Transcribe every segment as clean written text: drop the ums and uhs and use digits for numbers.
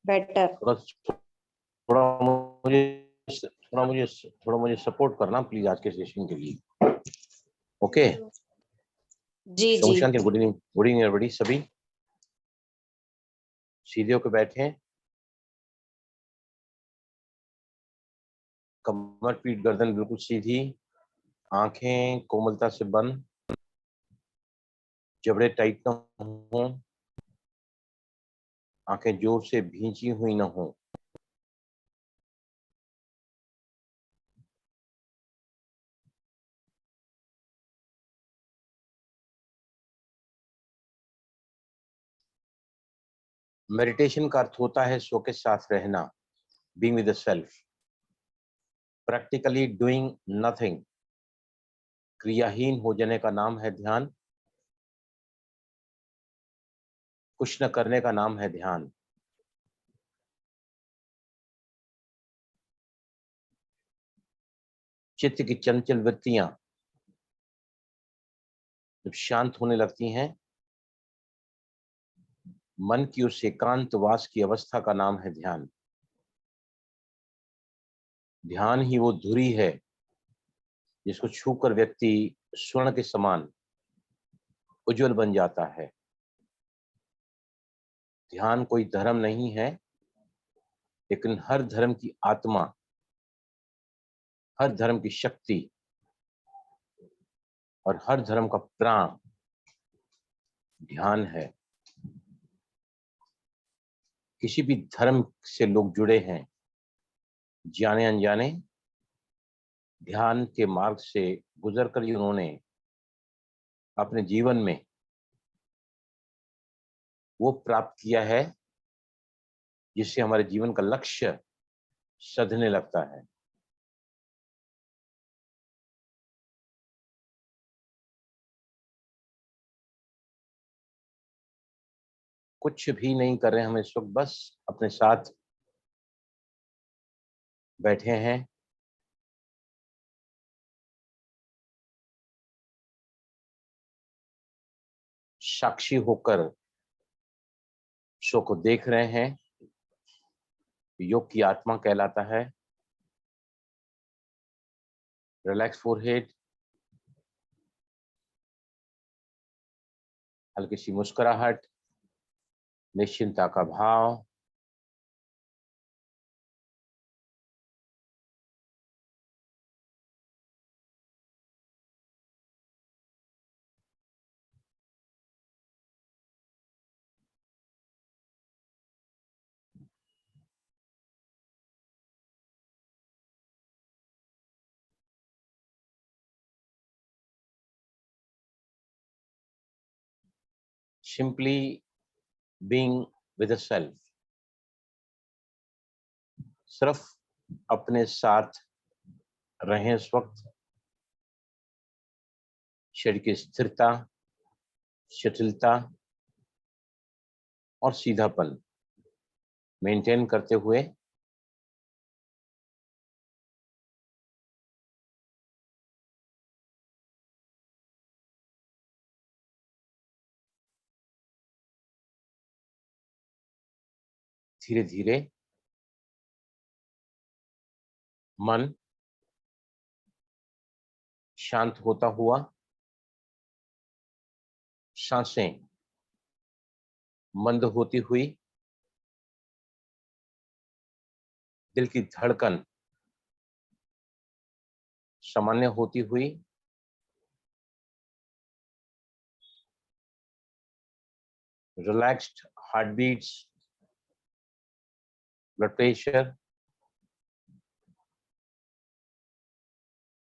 Better. थोड़ा मुझे support करना प्लीज आज के सेशन के लिए। ओके जी ओम जी। शांति। Good evening everybody. सभी सीधे होकर बैठे, कमर पीठ गर्दन बिल्कुल सीधी, आंखें कोमलता से बंद, जबड़े टाइट न हो, आंखें जोर से भींची हुई न हो। मेडिटेशन का अर्थ होता है सो के साथ रहना, being with the self, practically doing nothing. क्रियाहीन हो जाने का नाम है ध्यान, कुछ न करने का नाम है ध्यान। चित्त की चंचल वृत्तियां जब शांत होने लगती हैं, मन की उस एकांतवास की अवस्था का नाम है ध्यान। ध्यान ही वो धुरी है जिसको छूकर व्यक्ति स्वर्ण के समान उज्जवल बन जाता है। ध्यान कोई धर्म नहीं है, लेकिन हर धर्म की आत्मा, हर धर्म की शक्ति और हर धर्म का प्राण ध्यान है। किसी भी धर्म से लोग जुड़े हैं, जाने अनजाने ध्यान के मार्ग से गुजरकर ही उन्होंने अपने जीवन में वो प्राप्त किया है जिससे हमारे जीवन का लक्ष्य सधने लगता है। कुछ भी नहीं कर रहे हम इस वक्त, बस अपने साथ बैठे हैं। साक्षी होकर शो को देख रहे हैं। योग की आत्मा कहलाता है। रिलैक्स फोरहेड, हल्की सी मुस्कुराहट, निश्चिंतता का भाव। Simply being with the self, सिर्फ अपने साथ रहें इस वक्त। शरीर की स्थिरता, शिथिलता और सीधापन मेंटेन करते हुए धीरे धीरे मन शांत होता हुआ, सांसें मंद होती हुई, दिल की धड़कन सामान्य होती हुई, relaxed heart beats, blood pressure,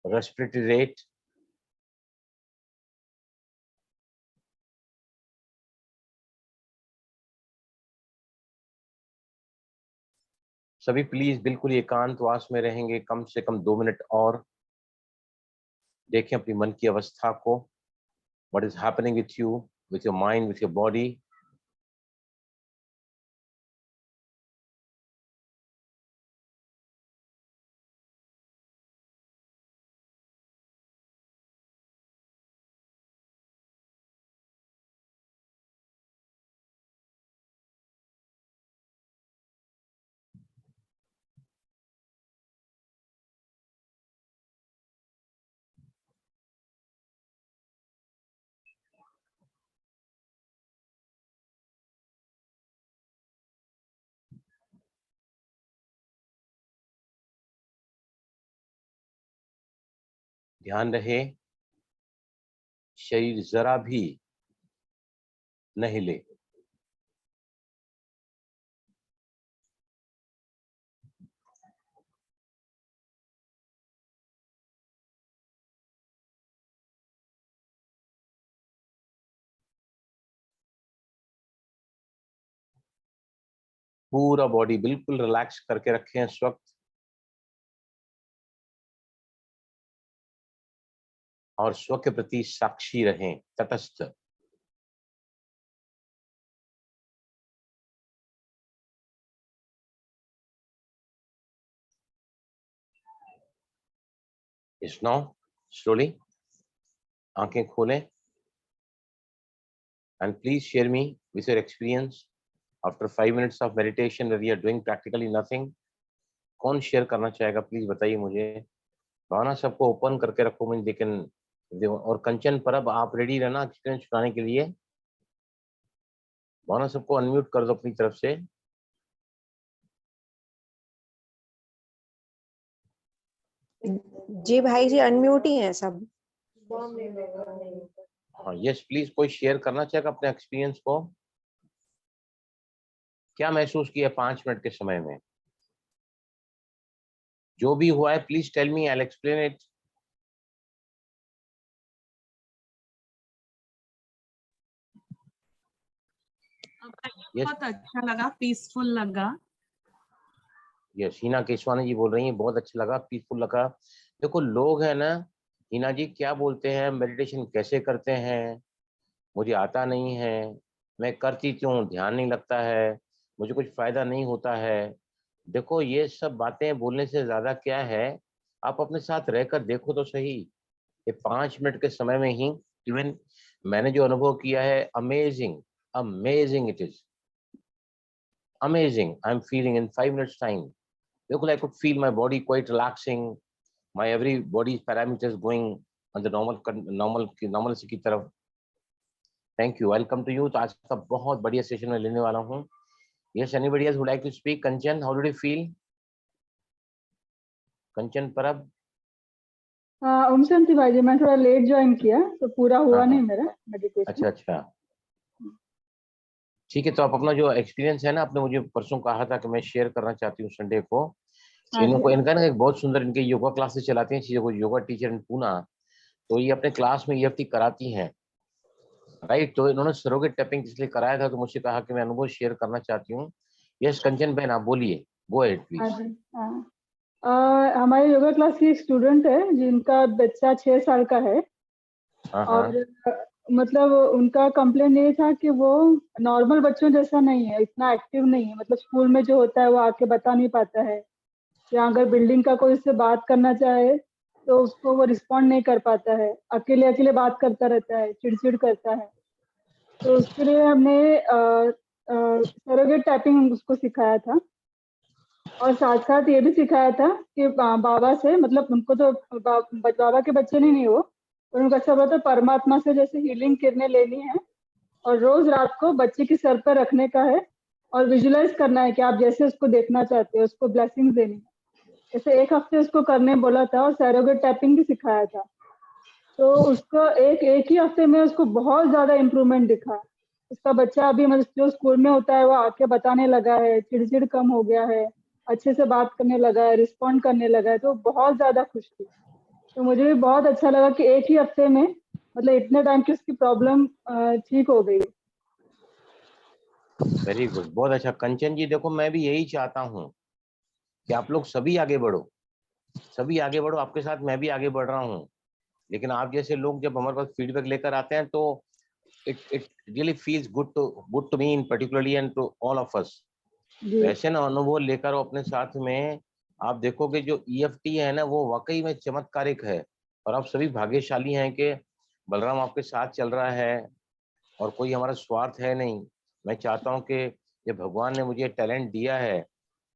respiratory rate, सभी प्लीज बिल्कुल एकांतवास में रहेंगे कम से कम 2 मिनट और। देखें अपनी मन की अवस्था को। What is happening with you, with your mind, with your body. ध्यान रहे शरीर जरा भी न हिले। पूरा बॉडी बिल्कुल रिलैक्स करके रखें इस वक्त, और स्व के प्रति साक्षी रहें, तटस्थ। Yes, now slowly आंखें खोलें and please share me with your experience after 5 minutes of meditation where we are doing practically nothing. कौन शेयर करना चाहेगा प्लीज बताइए मुझे। भावना सबको ओपन करके रखो, मुझे लेकिन और कंचन परब आप रेडी रहना एक्सपीरियंस सुनाने के लिए। भावना सबको अनम्यूट कर दो अपनी तरफ से। जी भाई जी अनम्यूट ही हैं सब। हाँ यस प्लीज, कोई शेयर करना चाहेगा अपने एक्सपीरियंस को। क्या महसूस किया 5 मिनट के समय में? जो भी हुआ है please tell me, I will explain it. बहुत अच्छा लगा, पीसफुल लगा। यस, हिना केशवानी जी बोल रही हैं बहुत अच्छा लगा, पीसफुल लगा। देखो लोग हैं ना हिना जी, क्या बोलते हैं मेडिटेशन कैसे करते हैं, मुझे आता नहीं है, मैं करती क्यों, ध्यान नहीं लगता है, मुझे कुछ फायदा नहीं होता है। देखो ये सब बातें बोलने से ज्यादा क्या है, आप अपने साथ रहकर देखो तो सही। ये 5 मिनट के समय में ही इवन मैंने जो अनुभव किया है, amazing amazing, it is amazing. I am feeling in 5 minutes time, look, I could feel my body quite relaxing, my every body parameters going on the normalcy की तरफ। Thank you, welcome to you. तो आज का बहुत बढ़िया session में लेने वाला हूँ। Yes, anybody else would like to speak? Kanchan, how did you feel? Kanchan Parab. ओम शांति भाई जी, मैं थोड़ा लेट ज्वाइन किया तो पूरा हुआ नहीं मेरा मेडिटेशन। अच्छा अच्छा, ठीक है। तो आप अपना जो एक्सपीरियंस है ना, आपने मुझे परसों कहा था कि मैं शेयर करना चाहती हूँ संडे को। इनको इनका ना एक बहुत सुंदर इनके योगा क्लासेस चलाती हैं, चीजों को योगा टीचर इन पूना। तो ये अपने क्लास में EFT कराती हैं, राइट। तो इन्होंने सरोगेट टैपिंग इसलिए कराया था, तो मुझसे कहा कि मैं अनुभव शेयर करना चाहती हूँ। यस कंचन बहन आप बोलिए, गो अहेड प्लीज। हमारे योगा क्लास की एक स्टूडेंट है जिनका बच्चा 6 साल का है। और मतलब उनका कंप्लेन ये था कि वो नॉर्मल बच्चों जैसा नहीं है, इतना एक्टिव नहीं है। मतलब स्कूल में जो होता है वो आके बता नहीं पाता है, या अगर बिल्डिंग का कोई उससे बात करना चाहे तो उसको वो रिस्पॉन्ड नहीं कर पाता है, अकेले अकेले बात करता रहता है, चिड़चिड़ करता है। तो उसके लिए हमने सरोगेट टैपिंग उसको सिखाया था, और साथ साथ ये भी सिखाया था कि बाबा से, मतलब उनको तो बाबा के बच्चे नहीं वो, पर उनको अच्छा बोला था परमात्मा से जैसे हीलिंग किरणें लेनी है, और रोज रात को बच्चे की सर पर रखने का है, और विजुलाइज करना है कि आप जैसे उसको देखना चाहते हो, उसको ब्लेसिंग देनी है। ऐसे 1 हफ्ते उसको करने बोला था, और सरोगेट टैपिंग भी सिखाया था। तो उसको एक ही हफ्ते में उसको बहुत ज्यादा इम्प्रूवमेंट दिखा। उसका बच्चा अभी मतलब जो स्कूल में होता है वो आके बताने लगा है, चिड़चिड़ कम हो गया है, अच्छे से बात करने लगा है, रिस्पॉन्ड करने लगा है। तो बहुत ज्यादा खुश थी। तो मुझे भी बहुत अच्छा लगा कि एक ही हफ्ते में, मतलब इतने टाइम की उसकी प्रॉब्लम ठीक हो गई। वेरी गुड, बहुत अच्छा। कंचन जी देखो मैं भी यही चाहता हूँ कि आप लोग सभी आगे बढ़ो, सभी आगे बढ़ो, आपके साथ मैं भी आगे बढ़ रहा हूँ। लेकिन आप जैसे लोग जब हमारे पास फीडबैक लेकर आते हैं तो it really feels good to me in particularly and to all of us। वैसे ना अनुभव लेकर अपने साथ में, आप देखोगे जो EFT है ना वो वाकई में चमत्कारिक है। और आप सभी भाग्यशाली हैं कि बलराम आपके साथ चल रहा है, और कोई हमारा स्वार्थ है नहीं। मैं चाहता हूँ कि ये भगवान ने मुझे टैलेंट दिया है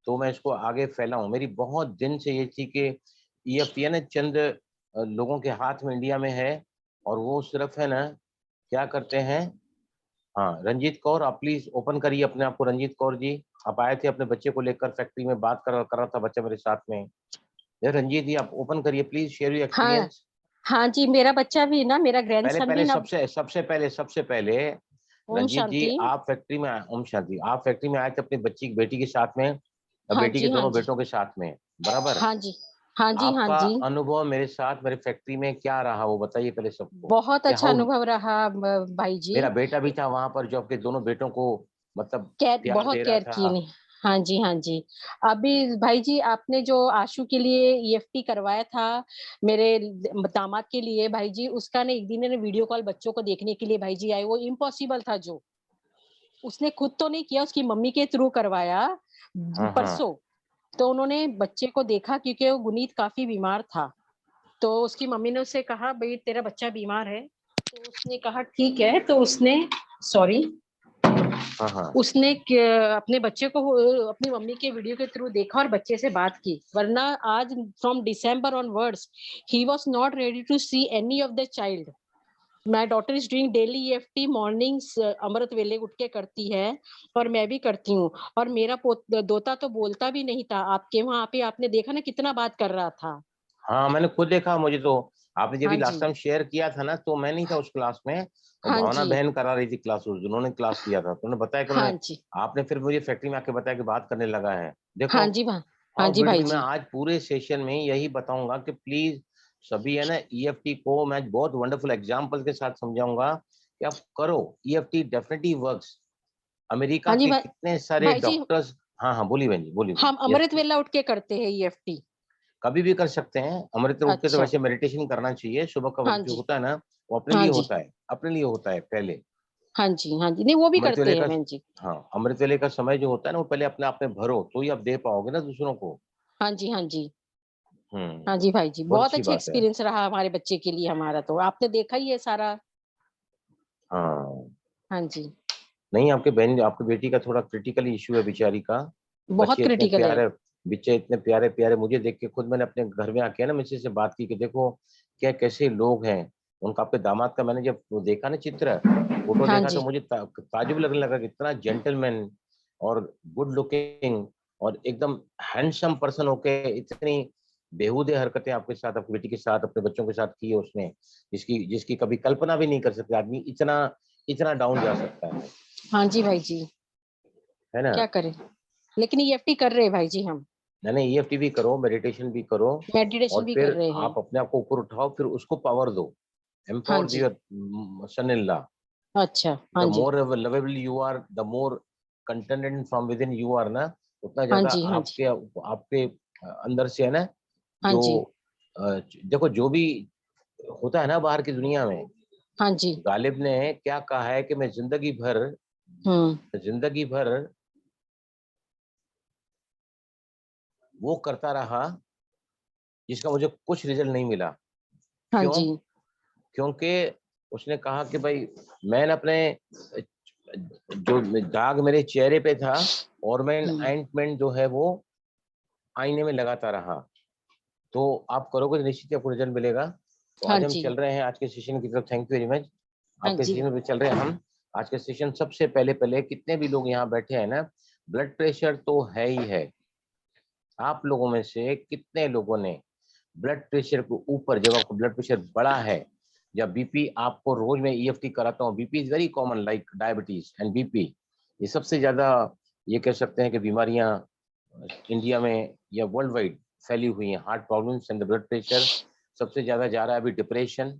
तो मैं इसको आगे फैलाऊं। मेरी बहुत दिन से ये थी कि EFT है ना चंद लोगों के हाथ में इंडिया में है, और वो सिर्फ है ना क्या करते हैं। हाँ रंजीत कौर, आप प्लीज ओपन करिए अपने आप को। रंजीत कौर जी आप आए थे अपने बच्चे को लेकर, फैक्ट्री में बात कर रहा था बच्चा मेरे साथ में। रंजीत जी आप ओपन करिए प्लीज, शेयर योर एक्सपीरियंस। हाँ जी, मेरा बच्चा भी ना, मेरा पहले ग्रैंडसन पहले भी ना। सबसे पहले ओम रंजीत जी, शांति। आप फैक्ट्री में ओम शांति, आप फैक्ट्री में आए थे अपनी बेटी के साथ में, हाँ बेटी के जी, हाँ दोनों जी, बेटों के साथ में, बराबर? हाँ जी, हाँ जी, हाँ आपका जी। अनुभव मेरे साथ मेरे फैक्ट्री में क्या रहा वो बताइए पहले सबको। बहुत कि अच्छा हाउ, अनुभव रहा भाई जी। मेरा बेटा भी था वहां पर जो आपके दोनों बेटों को मतलब केयर, प्यार बहुत दे रहा केयर की था। ने। हाँ जी, हाँ जी। अभी भाई जी, आपने जो आशु के लिए ईएफटी करवाया था मेरे दामाद के लिए भाई जी, उसका ने एक दिन ने वीडियो कॉल बच्चों को देखने के लिए भाई जी आए, वो इम्पॉसिबल था। जो उसने खुद तो नहीं किया, उसकी मम्मी के थ्रू करवाया हाँ हाँ परसों। तो उन्होंने बच्चे को देखा, क्योंकि वो गुनीत काफी बीमार था। तो उसकी मम्मी ने उससे कहा, भाई तेरा बच्चा बीमार है। तो उसने कहा ठीक है। तो उसने, सॉरी, हाँ हाँ। उसने अपने बच्चे को अपनी मम्मी के वीडियो के थ्रू देखा और बच्चे से बात की। वरना आज from December onwards he was not ready to see any of the child. My daughter is doing daily EFT mornings, अमृत वेले उठ के करती है और मैं भी करती हूँ। और मेरा दोता तो बोलता भी नहीं था। आपके वहां पे आपने देखा ना कितना बात कर रहा था। हाँ मैंने खुद देखा, मुझे तो आपने जब भी हाँ लास्ट जी, टाइम शेयर किया था ना, तो मैं नहीं था उस क्लास में, और हाँ भावना जी, बहन करा रही थी क्लास, उस दिन उन्होंने क्लास लिया था, तो उन्होंने बताया कि हाँ उन्होंने, जी, आपने फिर मुझे फैक्ट्री में आके बताया कि बात करने लगा है। देखो, हाँ जी, हाँ हाउ जी भाई ब्यूटीफुल। मैं जी, आज पूरे सेशन में यही बताऊंगा कि प्लीज सभी है ना, ईएफटी को मैं बहुत वंडरफुल एग्जांपल के साथ समझाऊंगा कि आप करो। EFT definitely works. अमेरिका हाँ जी के कितने सारे भाई जी। डॉक्टर्स, हाँ हाँ बोलिए बहन जी, बोलिए हम बोलिए, यस अमृत प्लीज। वेला उठ के करते हैं ईएफटी। कभी भी कर सकते हैं, अमृत उठ के तो अच्छा, वैसे मेडिटेशन करना चाहिए, सुबह का हाँ वक्त जो जी, होता है ना, वो अपने हाँ लिए जी, होता है, अपने लिए होता है पहले। हाँ जी, हाँ जी, नहीं वो भी अमृत करते वेले हैं का, बहन जी। हाँ अमृत वेले का समय जो होता है ना, वो पहले अपने आप में भरो, तो ही आप दे पाओगे ना दूसरों को। हाँ जी, हाँ जी, हम्म। हाँ जी भाई जी, बहुत बहुत अच्छी अच्छा बात है। एक्सपीरियंस रहा हमारे बच्चे के लिए। हमारा तो आपने देखा ही है सारा। हाँ। हाँ जी, नहीं, आपके बहन, आपकी बेटी का थोड़ा क्रिटिकल इशू है बेचारी का। बहुत बच्चे इतने क्रिटिकल है। प्यारे, बच्चे इतने प्यारे प्यारे, मुझे देख के खुद मैंने अपने घर में आके ना मिसेज से बात की कि देखो क्या कैसे लोग हैं। उनका, आपके दामाद का मैंने जब वो देखा ना चित्र, फोटो हाँ देखा, तो जी, मुझे ताजुब लगने लगा कि इतना जेंटलमैन और गुड लुकिंग और एकदम हैंडसम पर्सन होके इतनी बेहुदे हरकतें आपके साथ, आपकी बेटी के साथ, अपने बच्चों के साथ की है उसने, जिसकी जिसकी कभी कल्पना भी नहीं कर सकते आदमी, इतना इतना डाउन जा सकता हाँ जी भाई जी, है ना? क्या करें। लेकिन ईएफटी कर रहे हैं भाई जी हम। यानी ईएफटी भी करो, मेडिटेशन भी करो, मेडिटेशन और भी कर फिर रहे हैं। आप अपने आप को ऊपर उठाओ, फिर उसको पावर दो, हाँ एम्पावर जी, योर सन इन लॉ। अच्छा, हाँ द जी, more lovable you are, the more contented from within you are ना, उतना हाँ ज्यादा जी, हाँ जी, आपके आपके अंदर से है ना, हाँ जो जी, देखो जो भी होता है ना बाहर की दुनिया में, हाँ जी, गालिब ने क्या कहा है कि मैं हम्म, जिंदगी भर वो करता रहा जिसका मुझे कुछ रिजल्ट नहीं मिला। हाँ क्यों? जी, क्योंकि उसने कहा कि भाई मैंने अपने जो दाग मेरे चेहरे पे था, और मैं हम्म, ऑइंटमेंट जो है वो आईने में लगाता रहा। तो आप करोगे तो निश्चित ही आपको रिजल्ट मिलेगा। तो हाँ आज हम जी, चल रहे हैं आज के सेशन की तरफ। Thank you very much. हाँ आपके जी, सेशन पे चल रहे हैं हम। आज के सेशन सबसे पहले पहले कितने भी लोग यहाँ बैठे हैं ना, ब्लड प्रेशर तो है ही है। आप लोगों में से कितने लोगों ने ब्लड प्रेशर के ऊपर, जब आपका ब्लड प्रेशर बड़ा है, या बीपी, आपको रोज मैं ईएफटी कराता हूँ, BP is very common like diabetes and BP, ये सबसे ज्यादा ये कह सकते हैं कि बीमारियां इंडिया में या वर्ल्ड वाइड फैली हुई हैं। Heart problems and blood pressure सबसे ज्यादा जा रहा है अभी। डिप्रेशन,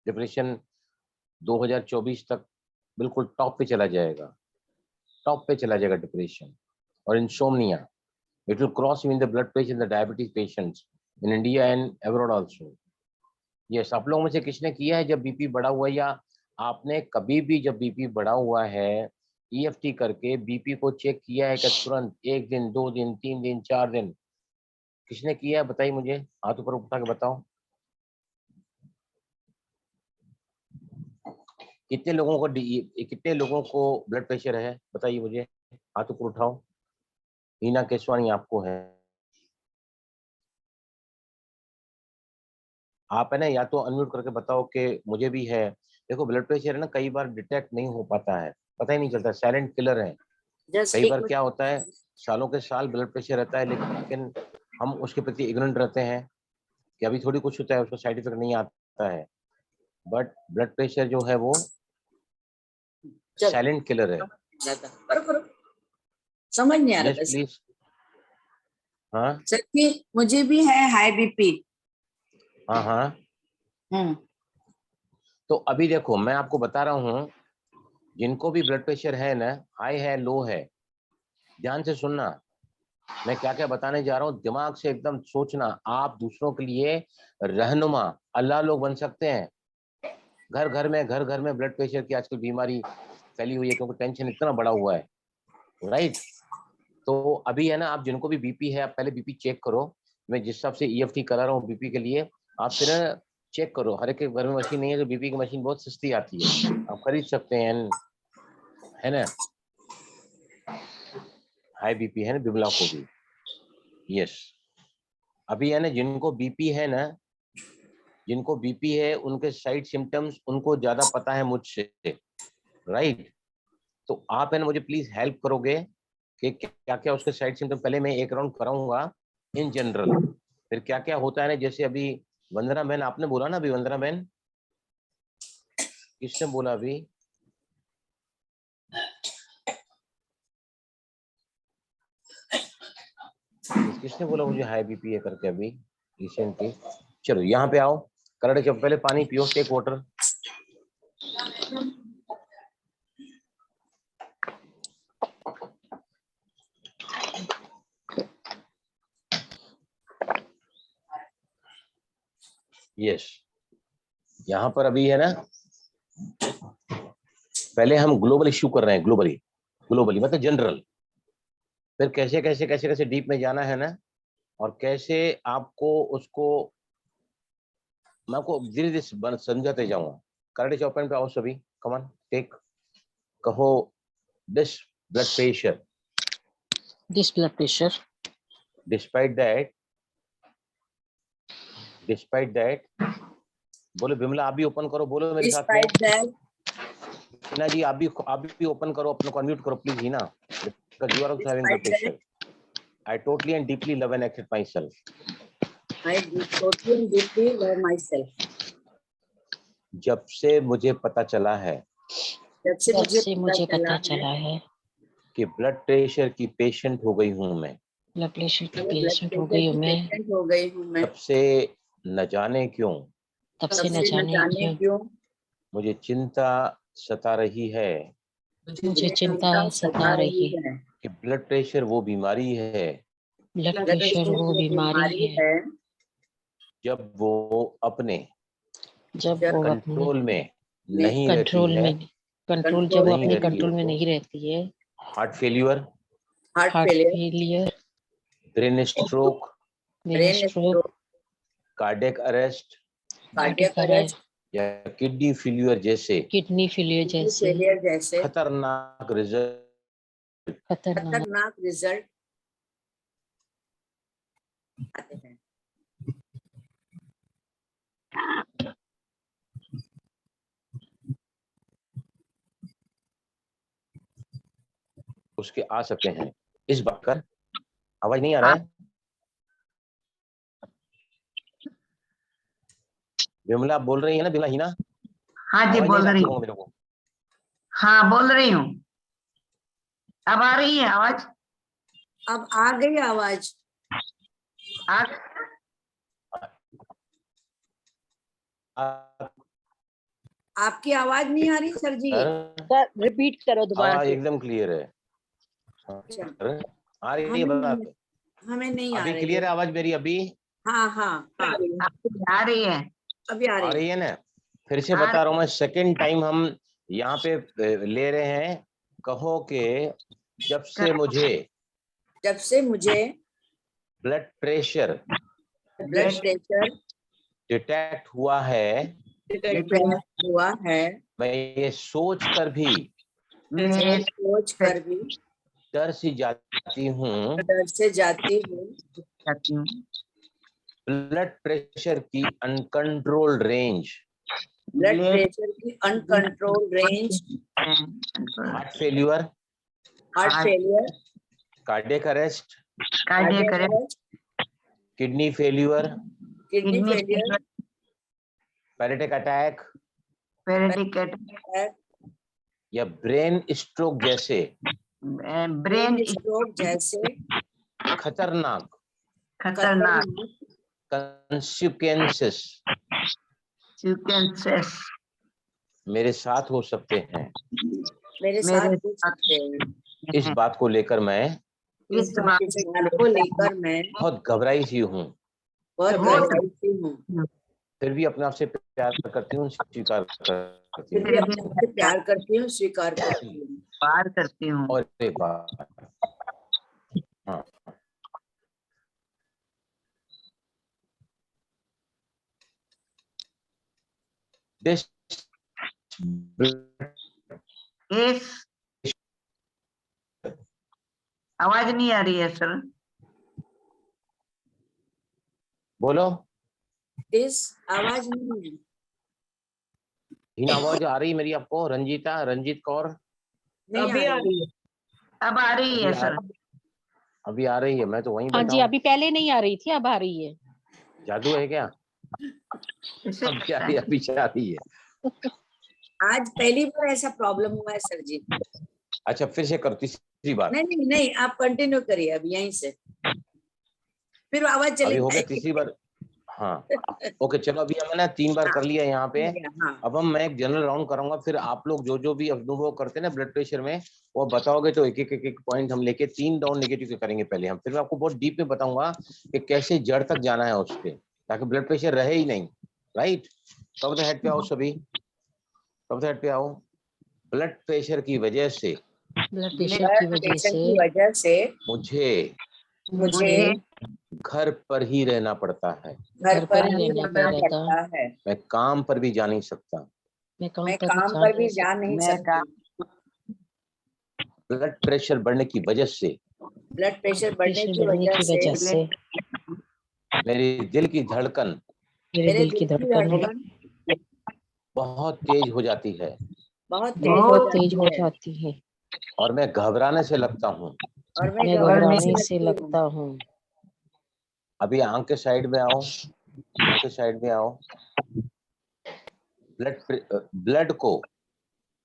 डिप्रेशन 2024 तक बिल्कुल टॉप पे चला जाएगा, टॉप पे चला जाएगा डिप्रेशन। और insomnia, it will cross even the blood pressure in the diabetes patients in India and abroad also. Yes, आप लोगों में से किसने किया है जब बीपी बढ़ा हुआ है, या आपने कभी भी जब बीपी बढ़ा हुआ है ईएफटी करके बीपी को चेक किया है कि तुरंत 1 दिन 2 दिन 3 दिन 4 दिन? किसने किया है बताइए मुझे, हाथ ऊपर उठा के बताओ। कितने लोगों को ब्लड प्रेशर है बताइए मुझे, हाथ ऊपर उठाओ। हीना केसवानी आपको है। आप है ना, या तो अनम्यूट करके बताओ कि मुझे भी है। देखो ब्लड प्रेशर है ना, कई बार डिटेक्ट नहीं हो पाता है, पता ही नहीं चलता, साइलेंट किलर है। कई बार क्या होता है, सालों के साल ब्लड प्रेशर रहता है, लेकिन हम उसके प्रति इग्नोरेंट रहते हैं कि अभी थोड़ी कुछ होता है, उसका साइड इफेक्ट नहीं आता। सकता है, बट ब्लड प्रेशर जो है वो चलो। साइलेंट किलर है। करो समझ नहीं आ रहा यस था प्लीज। हाँ सर कि मुझे भी है हाई बीपी। हाँ हाँ। तो अभी देखो मैं आपको बता रहा हूँ, जिनको भी ब्लड प्रेशर है ना, हाई है लो है, ध्यान से सुनना मैं क्या क्या बताने जा रहा हूँ, दिमाग से एकदम सोचना। आप दूसरों के लिए रहनुमा अल्लाह लोग बन सकते हैं। घर घर में ब्लड प्रेशर की आजकल बीमारी फैली हुई है, क्योंकि टेंशन इतना बड़ा हुआ है, राइट। तो अभी है ना, आप जिनको भी बीपी है, आप पहले बीपी चेक करो। मैं जिस हिसाब से EFT करा रहा हूँ बीपी के लिए, आप फिर चेक करो। हर एक के घर में मशीन नहीं है, तो बीपी की मशीन बहुत सस्ती आती है, आप खरीद सकते हैं, है ना। हाई बीपी है ना बिमला को भी। यस, अभी है ना, जिनको बीपी है ना, जिनको बीपी है उनके साइड सिम्टम्स उनको ज्यादा पता है मुझसे, राइट। तो आप है ना मुझे प्लीज हेल्प करोगे कि क्या क्या उसके साइड सिम्टम, पहले मैं एक राउंड कराऊंगा इन जनरल, फिर क्या क्या होता है ना। जैसे अभी वंदना बहन आपने बोला ना, अभी वंदना बहन किसने बोला अभी? किसने बोला मुझे हाई बीपी है करके अभी रिसेंटली? चलो यहाँ पे आओ, करड़े के पहले पानी पियो, टेक वाटर। यस, यहाँ पर अभी है ना, पहले हम ग्लोबल इश्यू कर रहे हैं, ग्लोबली मतलब जनरल, फिर कैसे कैसे कैसे कैसे डीप में जाना है ना, और कैसे आपको उसको मैं आपको धीरे धीरे समझाते जाऊंगा। करंट चौपन पे आओ सभी, कमान टेक, कहो this blood pressure, This blood pressure, despite that बोलो। बिमला आप भी ओपन करो, बोलो मेरे साथ में। Despite that, हिना जी आप भी ओपन करो, अपने को अनम्यूट करो please Hina, because you are also having blood despite that, pressure. I totally and deeply love and accept myself. I totally and deeply love myself. जब से मुझे पता चला है जब से जब से मुझे पता है चला है कि ब्लड प्रेशर की पेशेंट हो गई हूं मैं, ब्लड प्रेशर की मैं blood पेशेंट हो pressure गई हूँ की मैं, patient हो गई हूँ मैं। तब से न जाने क्यों तब तब से न से न जाने जाने क्यों क्यों मुझे चिंता सता रही है मुझे चिंता सता रही है। है। कि ब्लड प्रेशर वो बीमारी है ब्लड ब्लड प्रेशर प्रेशर वो की बीमारी है जब वो अपने जब जब वो अपने कंट्रोल में नहीं रहती कंट्रोल है, में कंट्रोल जब वो नहीं अपने रहती है कंट्रोल में तो नहीं रहती है। Heart failure, heart heart failure, failure, brain stroke, brain brain stroke, stroke, cardiac arrest cardiac cardiac arrest, arrest, या किडनी फेल्यूर जैसे किडनी फेलियर किडनी जैसे फेलियर जैसे खतरनाक रिजल्ट खतरनाक रिजल्ट आते हैं। उसके आ सकते हैं। इस बात का आवाज नहीं आ रहा है? विमला आप बोल रही है ना, बिमला हिना? हाँ जी आवाज नहीं बोल आप रही लोगों हूँ। को मेरे को? हाँ बोल रही हूँ। अब आ रही है आवाज? अब आ गई आवाज। आ आपकी आवाज नहीं आ रही सर जी। सर रिपीट करो दोबारा आवाज से। एकदम क्लियर है। अच्छा, आ रही है हमें बात? हमें नहीं आ अभी रही क्लियर है। है आवाज मेरी? अभी हाँ हाँ हाँ, आपकी आ रही है? अभी आ आ रही रही है। है ना? फिर से आ बता रहा हूँ मैं, सेकंड टाइम हम यहाँ पे ले रहे हैं। कहो कि जब से मुझे जब से मुझे blood pressure blood pressure detect हुआ है, डिटेक्ट हुआ है, मैं ये सोच कर भी मैं सोच कर भी डर सी जाती हूँ डर से जाती हूँ। ब्लड प्रेशर की अनकंट्रोल्ड रेंज, ब्लड प्रेशर की uncontrol range, heart failure, heart failure, cardiac arrest, cardiac arrest, kidney failure, kidney failure, paretic attack paretic attack, या ब्रेन स्ट्रोक जैसे ब्रेन स्ट्रोक जैसे खतरनाक खतरनाक कंसिक्वेंसेस सीक्वेंसेस मेरे साथ हो सकते हैं। मेरे साथ हो सकते हैं। इस बात को लेकर मैं इस बात को लेकर मैं बहुत घबराई सी हूँ, बहुत घबराई हूँ। फिर भी अपने आप से प्यार करती हूँ, स्वीकार करती फिर हूँ। भी अपने आप से प्यार करती हूँ, स्वीकार करती हूँ। पार करती हूँ। और एक बात, हाँ, this इस आवाज नहीं आ रही है सर। बोलो। दिस आवाज नहीं है। इन आवाज आ रही मेरी आपको? रंजीत कौर नहीं आ रही है। अब आ रही है सर। अभी आ रही है। मैं तो वहीं हाँ बैठा जी, हूँ। अभी पहले नहीं आ रही थी, अब आ रही है। जादू है क्या? अभी आ रही, अभी आ रही है। आज पहली बार ऐसा प्रॉब्लम हुआ है सर जी। अच्छा, फिर से करो, तीसरी बार। नहीं, आप कंटिन्यू करिए अब यहीं से, फिर आवाज चली अभी हो गया तीसरी बार। हाँ, ओके, चलो अभी हमने 3 बार कर लिया यहाँ पे। हाँ। अब मैं एक जनरल राउंड कराऊंगा, फिर आप लोग जो भी अनुभव करते हैं ना ब्लड प्रेशर में, वो बताओगे तो एक पॉइंट हम लेके 3 राउंड नेगेटिव के करेंगे पहले हम। फिर मैं आपको बहुत डीप में बताऊंगा कि कैसे जड़ तक जाना है उसके, ताकि ब्लड प्रेशर रहे ही नहीं। राइट, कब तक हेड पे आओ सभी, कब तक हेड पे आओ। ब्लड प्रेशर की वजह से मुझे घर पर ही रहना पड़ता है। घर पर ही रहना पड़ता है। मैं काम पर भी जा नहीं सकता। मैं काम पर भी जा नहीं सकता। ब्लड प्रेशर बढ़ने की वजह से ब्लड प्रेशर बढ़ने की वजह से मेरी दिल की धड़कन बहुत तेज हो जाती है। बहुत तेज हो जाती है और मैं घबराने से लगता हूँ। और मैं घबराने से लगता हूँ। अभी आंख के साइड में आओ, आंख के साइड में आओ। ब्लड को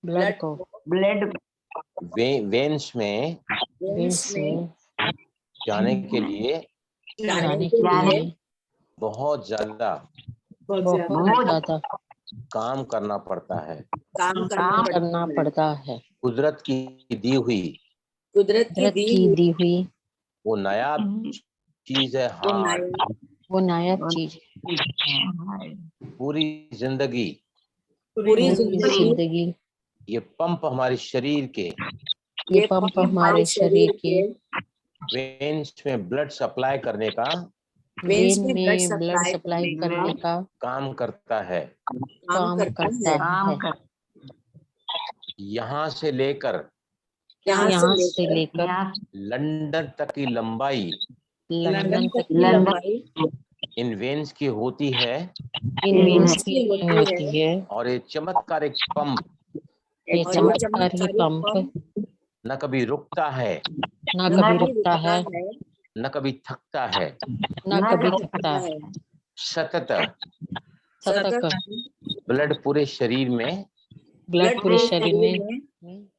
वेन्स में जाने के लिए बहुत ज्यादा काम करना पड़ता है। काम करना पड़ता है। कुदरत की दी हुई वो नायाब चीज है हार्ट। वो नायाब चीज। पूरी जिंदगी ये पंप हमारे शरीर के वेन्स में ब्लड सप्लाई करने का काम करता है। यहाँ से लेकर लंदन तक की लंबाई इन वेन्स की होती है। और ये चमत्कारिक पंप न कभी रुकता है, न कभी थकता है। सतत ब्लड पूरे शरीर में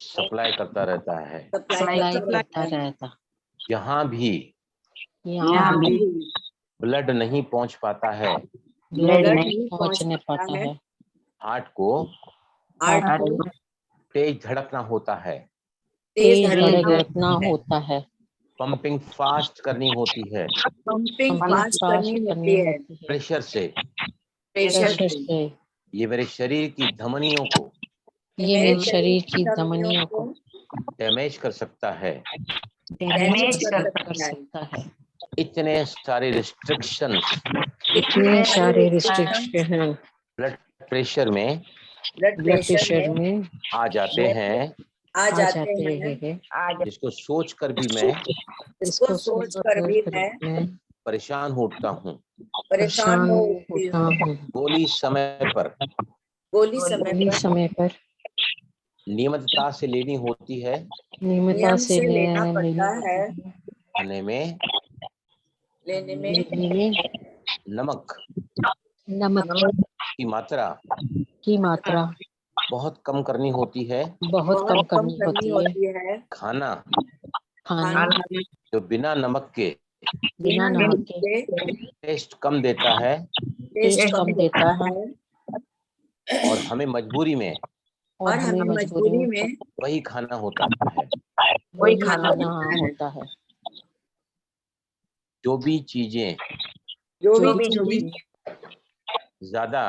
सप्लाई करता रहता है। जहाँ भी ब्लड नहीं पहुंच पाता है, हार्ट को तेज धड़कना होता है, पंपिंग फास्ट करनी होती है प्रेशर से। ये मेरे शरीर की धमनियों को डैमेज कर सकता है। इतने सारे रिस्ट्रिक्शंस ब्लड प्रेशर में आ जाते हैं, जिसको सोचकर भी मैं परेशान होता हूँ। गोली समय पर नियमितता से लेनी होती है। खाने में लेने में नमक की मात्रा बहुत कम करनी होती है। बहुत कम करनी होती है। खाना खाना जो बिना नमक के बिना नमक के टेस्ट कम देता है टेस्ट कम देता है और हमें मजबूरी में और हमें मजबूरी में वही खाना होता है। वही खाना होता है। जो भी चीजें जो भी ज्यादा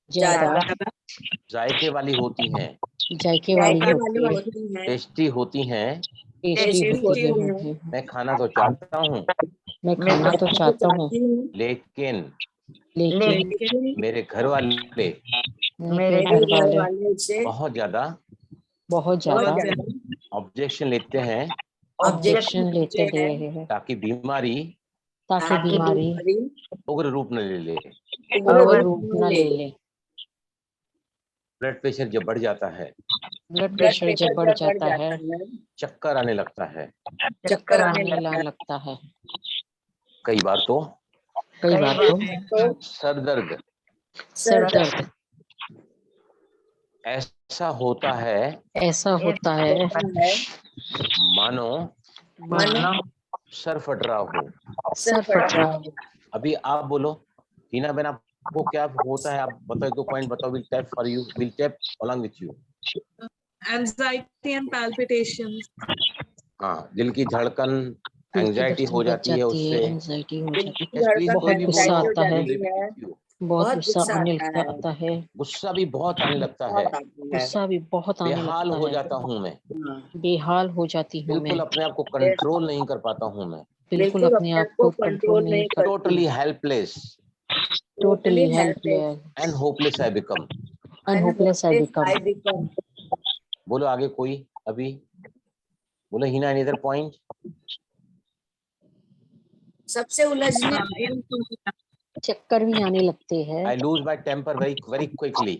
ज्यादा जायके वाली होती हैं, जायके वाली होती है, टेस्टी होती हैं, टेस्टी होती है। मैं खाना तो चाहता हूँ मैं खाना तो चाहता हूँ लेकिन लेकिन मेरे घर वाले मेरे घर वाले बहुत ज्यादा ऑब्जेक्शन लेते हैं हैं ताकि बीमारी ताकि बीमारी उग्र रूप न ले ले। उग्र रूप न ले ले। ब्लड प्रेशर जब बढ़ जाता है, ब्लड प्रेशर जब बढ़ जाता है, चक्कर आने लगता है, चक्कर आने लगता है। कई बार तो सर दर्द ऐसा होता है मानो सर फट रहा हो। अभी आप बोलो हीना बहन, आपको क्या होता है? आप बताओ, 2 पॉइंट बताओ। Will tap for you, will tap along with you. Anxiety and palpitations. हाँ, दिल की धड़कन, एंजाइटी हो जाती है उससे, एंजाइटी हो जाती है, बहुत गुस्सा आता है, बहुत गुस्सा आने लगता है, गुस्सा भी बहुत आने लगता है, गुस्सा भी बहुत आने बेहाल लगता हो है, जाता हूँ मैं, बेहाल हो जाती हूँ मैं, बिल्कुल अपने आप को कंट्रोल नहीं कर पाता हूँ मैं, बिल्कुल अपने आप को कंट्रोल नहीं कर, totally helpless and hopeless I become. बोलो आगे कोई, अभी बोलो हीना, एनी अदर पॉइंट? सबसे उलझने चक्कर भी आने लगते हैं। I lose my temper very quickly.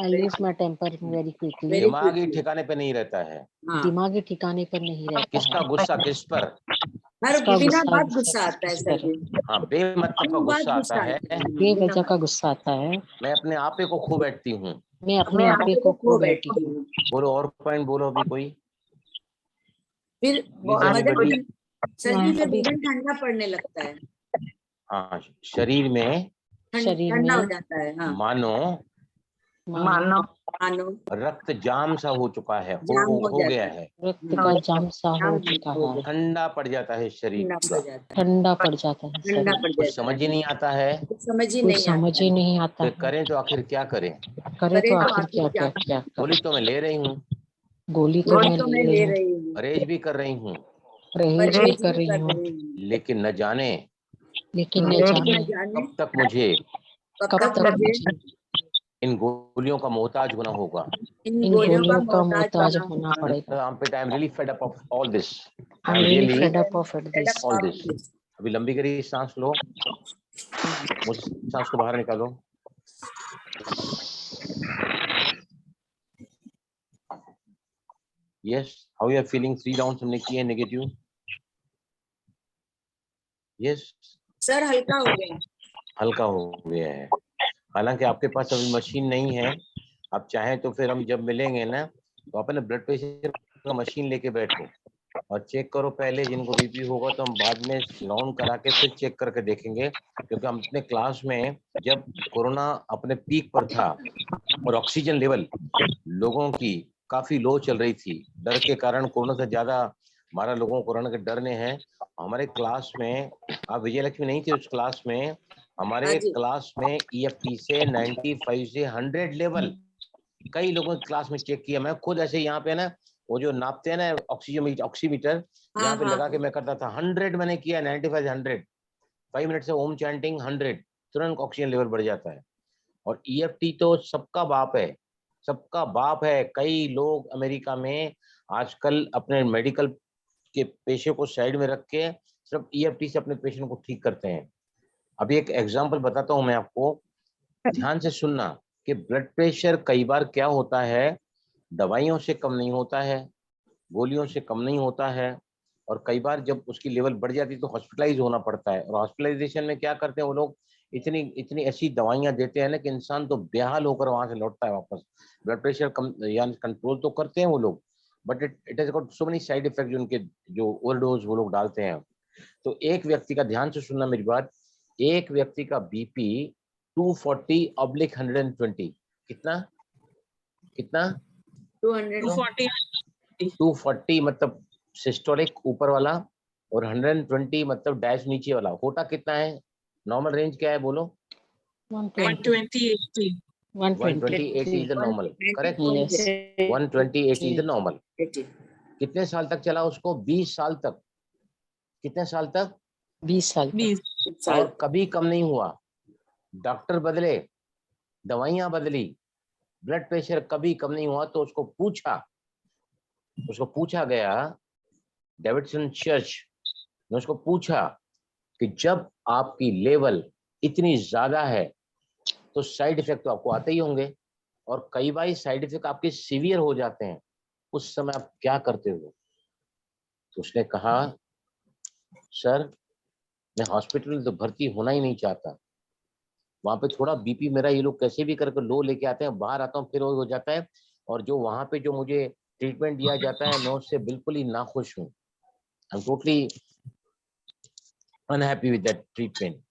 I lose my temper very quickly. दिमाग ही ठिकाने पे नहीं रहता है। दिमाग ही ठिकाने पर नहीं रहता है। किसका गुस्सा किस पर? हर बिना बात गुस्सा आता है सर जी। हाँ, बेमतलब का गुस्सा आता है, बेवजह का गुस्सा आता है। मैं अपने आप को खो बैठती हूँ, मैं अपने आप को खो बैठती हूँ। बोलो और पॉइंट बोलो अभी कोई। फिर सर जी फिर बदन ठंडा पड़ने लगता है। हाँ, शरीर में ठंडा हो जाता है। हाँ, मानो रक्त जाम सा हो चुका है, हो गया है, रक्त का जाम सा हो चुका है, ठंडा पड़ जाता है शरीर, ठंडा पड़ जाता है शरीर, कुछ समझ ही नहीं आता है, कुछ समझ ही नहीं आता है। करें तो आखिर क्या करें? क्या गोली तो मैं ले रही हूँ, गोली तो मैं ले रही हूँ, परहेज भी कर रही हूँ, परहेज भी कर रही हूँ, लेकिन न जाने कब तक मुझे इन गोलियों का मोहताज होना होगा। इन गोलियों का मोहताज होना पड़ेगा। I'm really fed up of all this. I'm really fed up of this. All this. अभी लंबी गहरी सांस लो, सांस को बाहर निकालो। Yes, how you are feeling? 3 rounds हमने किए नेगेटिव। Yes. सर हल्का हो गया। हल्का हो गया है। हालांकि आपके पास अभी मशीन नहीं है, आप चाहें तो फिर हम जब मिलेंगे ना तो अपने ब्लड प्रेशर का मशीन लेके बैठो और चेक करो पहले, जिनको बीपी होगा तो हम बाद में राउंड करा के फिर चेक करके देखेंगे, क्योंकि हम अपने क्लास में जब कोरोना अपने पीक पर था और ऑक्सीजन लेवल लोगों की काफी लो चल रही थी, डर के कारण, कोरोना से ज्यादा हमारा लोगों को कोरोना के डर ने है। हमारे क्लास में, आप विजयलक्ष्मी नहीं थे उस क्लास में, हमारे क्लास में EFT से 95 से 100 लेवल कई लोगों की क्लास में चेक किया। मैं खुद ऐसे यहाँ पे ना वो जो नापते हैं ना ऑक्सीमीटर यहाँ पे लगा के मैं करता था, 100 मैंने किया, 95 100, 5 मिनट से ओम चैंटिंग 100, तुरंत ऑक्सीजन लेवल बढ़ जाता है। और EFT तो सबका बाप है, सबका बाप है। कई लोग अमेरिका में आजकल अपने मेडिकल के पेशे को साइड में रख के सिर्फ EFT से अपने पेशेंट को ठीक करते हैं। अभी एक एग्जांपल बताता हूं मैं आपको, ध्यान से सुनना कि ब्लड प्रेशर कई बार क्या होता है, दवाइयों से कम नहीं होता है, गोलियों से कम नहीं होता है, और कई बार जब उसकी लेवल बढ़ जाती है तो हॉस्पिटलाइज होना पड़ता है। और हॉस्पिटलाइजेशन में क्या करते हैं वो लोग, इतनी इतनी ऐसी दवाइयां देते हैं ना कि इंसान तो बेहाल होकर वहां से लौटता है वापस। ब्लड प्रेशर कम यानी कंट्रोल तो करते हैं वो लोग, but it has got so many side effect जो उनके जो ओवरडोज वो लोग डालते हैं। तो एक व्यक्ति का, ध्यान से सुनना मेरी बात, एक व्यक्ति का बीपी 240/120, कितना कितना 200 240 240 मतलब सिस्टोलिक ऊपर वाला, और 120 मतलब डैश नीचे वाला। होता कितना है, नॉर्मल रेंज क्या है बोलो? 120 80 120/80 is the normal, correct? Yes. 120/80 is the normal. 80 कितने साल तक चला उसको? 20 साल तक। कितने साल तक? 20 साल तक। 20 साल और कभी कम नहीं हुआ। डॉक्टर बदले, दवाइयां बदली, ब्लड प्रेशर कभी कम नहीं हुआ। तो उसको पूछा गया, डेविडसन चर्च ने उसको पूछा कि जब आपकी लेवल इतनी ज्यादा है तो साइड इफेक्ट तो आपको आते ही होंगे, और कई बार साइड इफेक्ट आपके सीवियर हो जाते हैं, उस समय आप क्या करते हो? तो उसने कहा, सर मैं हॉस्पिटल में तो भर्ती होना ही नहीं चाहता। वहां पे थोड़ा बीपी मेरा ये लोग कैसे भी करके लो लेके आते हैं, बाहर आता हूँ फिर वो हो जाता है, और जो वहां पे जो मुझे ट्रीटमेंट दिया जाता है मैं उससे बिल्कुल ही नाखुश हूँ। I am totally unhappy with that treatment.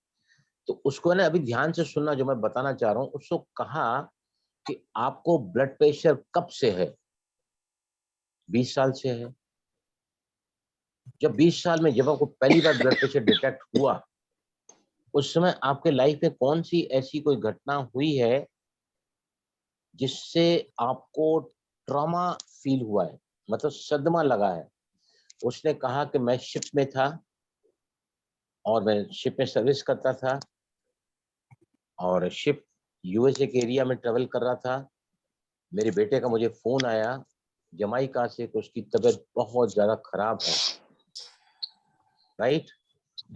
तो उसको ना अभी ध्यान से सुनना जो मैं बताना चाह रहा हूँ। उसको कहा कि आपको ब्लड प्रेशर कब से है? 20 साल से है। जब 20 साल में जब आपको पहली बार ब्लड प्रेशर डिटेक्ट हुआ, उस समय आपके लाइफ में कौन सी ऐसी कोई घटना हुई है जिससे आपको ट्रॉमा फील हुआ है, मतलब सदमा लगा है? उसने कहा कि मैं शिप में था और मैं शिप में सर्विस करता था, और शिप यूएसए के एरिया में ट्रेवल कर रहा था। मेरे बेटे का मुझे फोन आया जमाइका से कि उसकी तबीयत बहुत ज्यादा खराब है, राइट?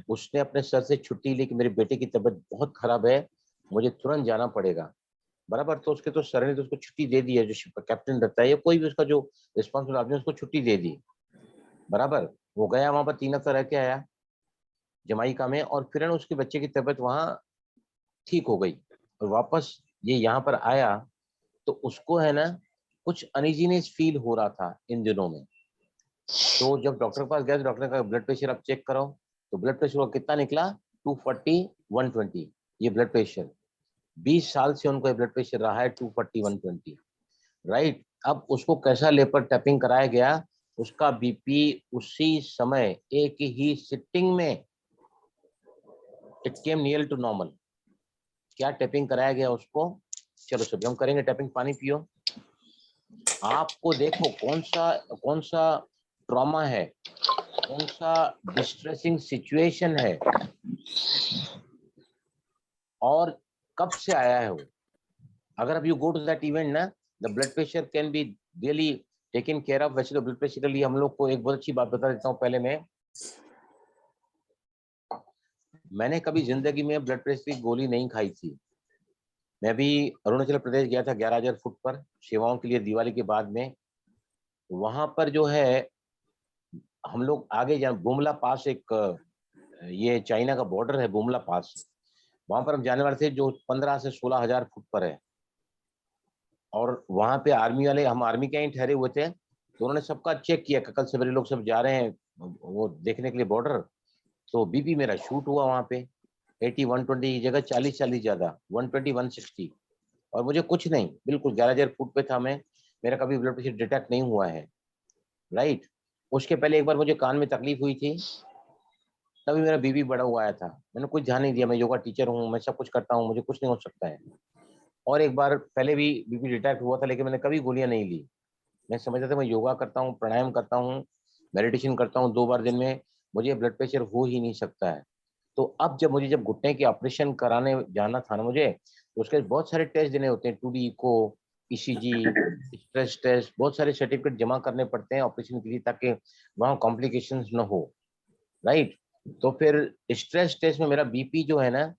उसने अपने सर से छुट्टी ली कि मेरे बेटे की तबीयत बहुत खराब है, मुझे तुरंत जाना पड़ेगा। बराबर, तो उसके तो सर ने तो उसको छुट्टी दे दी है, जो शिप का कैप्टन रहता है या कोई भी उसका जो रिस्पॉन्सिबल आदमी, उसको छुट्टी दे दी। बराबर, वो गया वहां पर 3 हफ्ता रह के आया जमाइका में, और फिर उसके बच्चे की तबीयत वहां ठीक हो गई, और वापस ये यहाँ पर आया तो उसको है ना कुछ अनइजीनेस फील हो रहा था इन दिनों में। तो जब डॉक्टर के पास गया तो डॉक्टर ने कहा ब्लड प्रेशर आप चेक करो। तो ब्लड प्रेशर कितना निकला? 240/120। ये ब्लड प्रेशर 20 साल से उनको ब्लड प्रेशर रहा है 240/120, राइट? अब उसको कैसा लेपर टैपिंग कराया गया, उसका बीपी उसी समय एक ही सिटिंग में it came near to normal. क्या टैपिंग कराया गया उसको? चलो सभी हम करेंगे टैपिंग। पानी पियो। आपको देखो कौन सा ट्रॉमा है, कौन सा डिस्ट्रेसिंग सिचुएशन है, और कब से आया है वो। अगर अब you go to that event ना, the blood pressure can be really taken care of. वैसे तो ब्लड प्रेशर के लिए हम लोग को एक बहुत अच्छी बात बता देता हूँ। पहले मैंने कभी जिंदगी में ब्लड प्रेशर की गोली नहीं खाई थी। मैं भी अरुणाचल प्रदेश गया था 11,000 फुट पर सेवाओं के लिए दिवाली के बाद में। वहां पर जो है हम लोग आगे बुमला पास, एक ये चाइना का बॉर्डर है बुमला पास, वहां पर हम जाने वाले थे जो 15 से 16,000 फुट पर है। और वहां पे आर्मी वाले, हम आर्मी के ही ठहरे हुए थे, तो उन्होंने सबका चेक किया, कल सवेरे लोग सब जा रहे हैं वो देखने के लिए बॉर्डर। तो बीपी मेरा शूट हुआ वहां पे 80/120 की जगह 40 ज्यादा 120/160, और मुझे कुछ नहीं, बिल्कुल 11,000 फुट पे था मैं, मेरा कभी ब्लड प्रेशर डिटेक्ट नहीं हुआ है, राइट? उसके पहले एक बार मुझे कान में तकलीफ हुई थी, तभी मेरा बीपी बढ़ा हुआ आया था। मैंने कुछ ध्यान नहीं दिया, मैं योगा टीचर हूँ, मैं सब कुछ करता हूँ, मुझे कुछ नहीं हो सकता है। और एक बार पहले भी बीपी डिटेक्ट हुआ था, लेकिन मैंने कभी गोलियां नहीं ली। मैं समझता था मैं योगा करता हूँ, प्राणायाम करता हूँ, मेडिटेशन करता हूँ 2 बार दिन में, मुझे ब्लड प्रेशर हो ही नहीं सकता है। तो अब जब घुटने के ऑपरेशन कराने जाना था ना मुझे, तो उसके बहुत सारे टेस्ट देने होते हैं, 2D eco, ECG, stress test, बहुत सारे सर्टिफिकेट जमा करने पड़ते हैं ऑपरेशन के लिए, ताकि वहाँ कॉम्प्लिकेशंस न हो, राइट? तो फिर स्ट्रेस टेस्ट में मेरा बीपी जो है ना,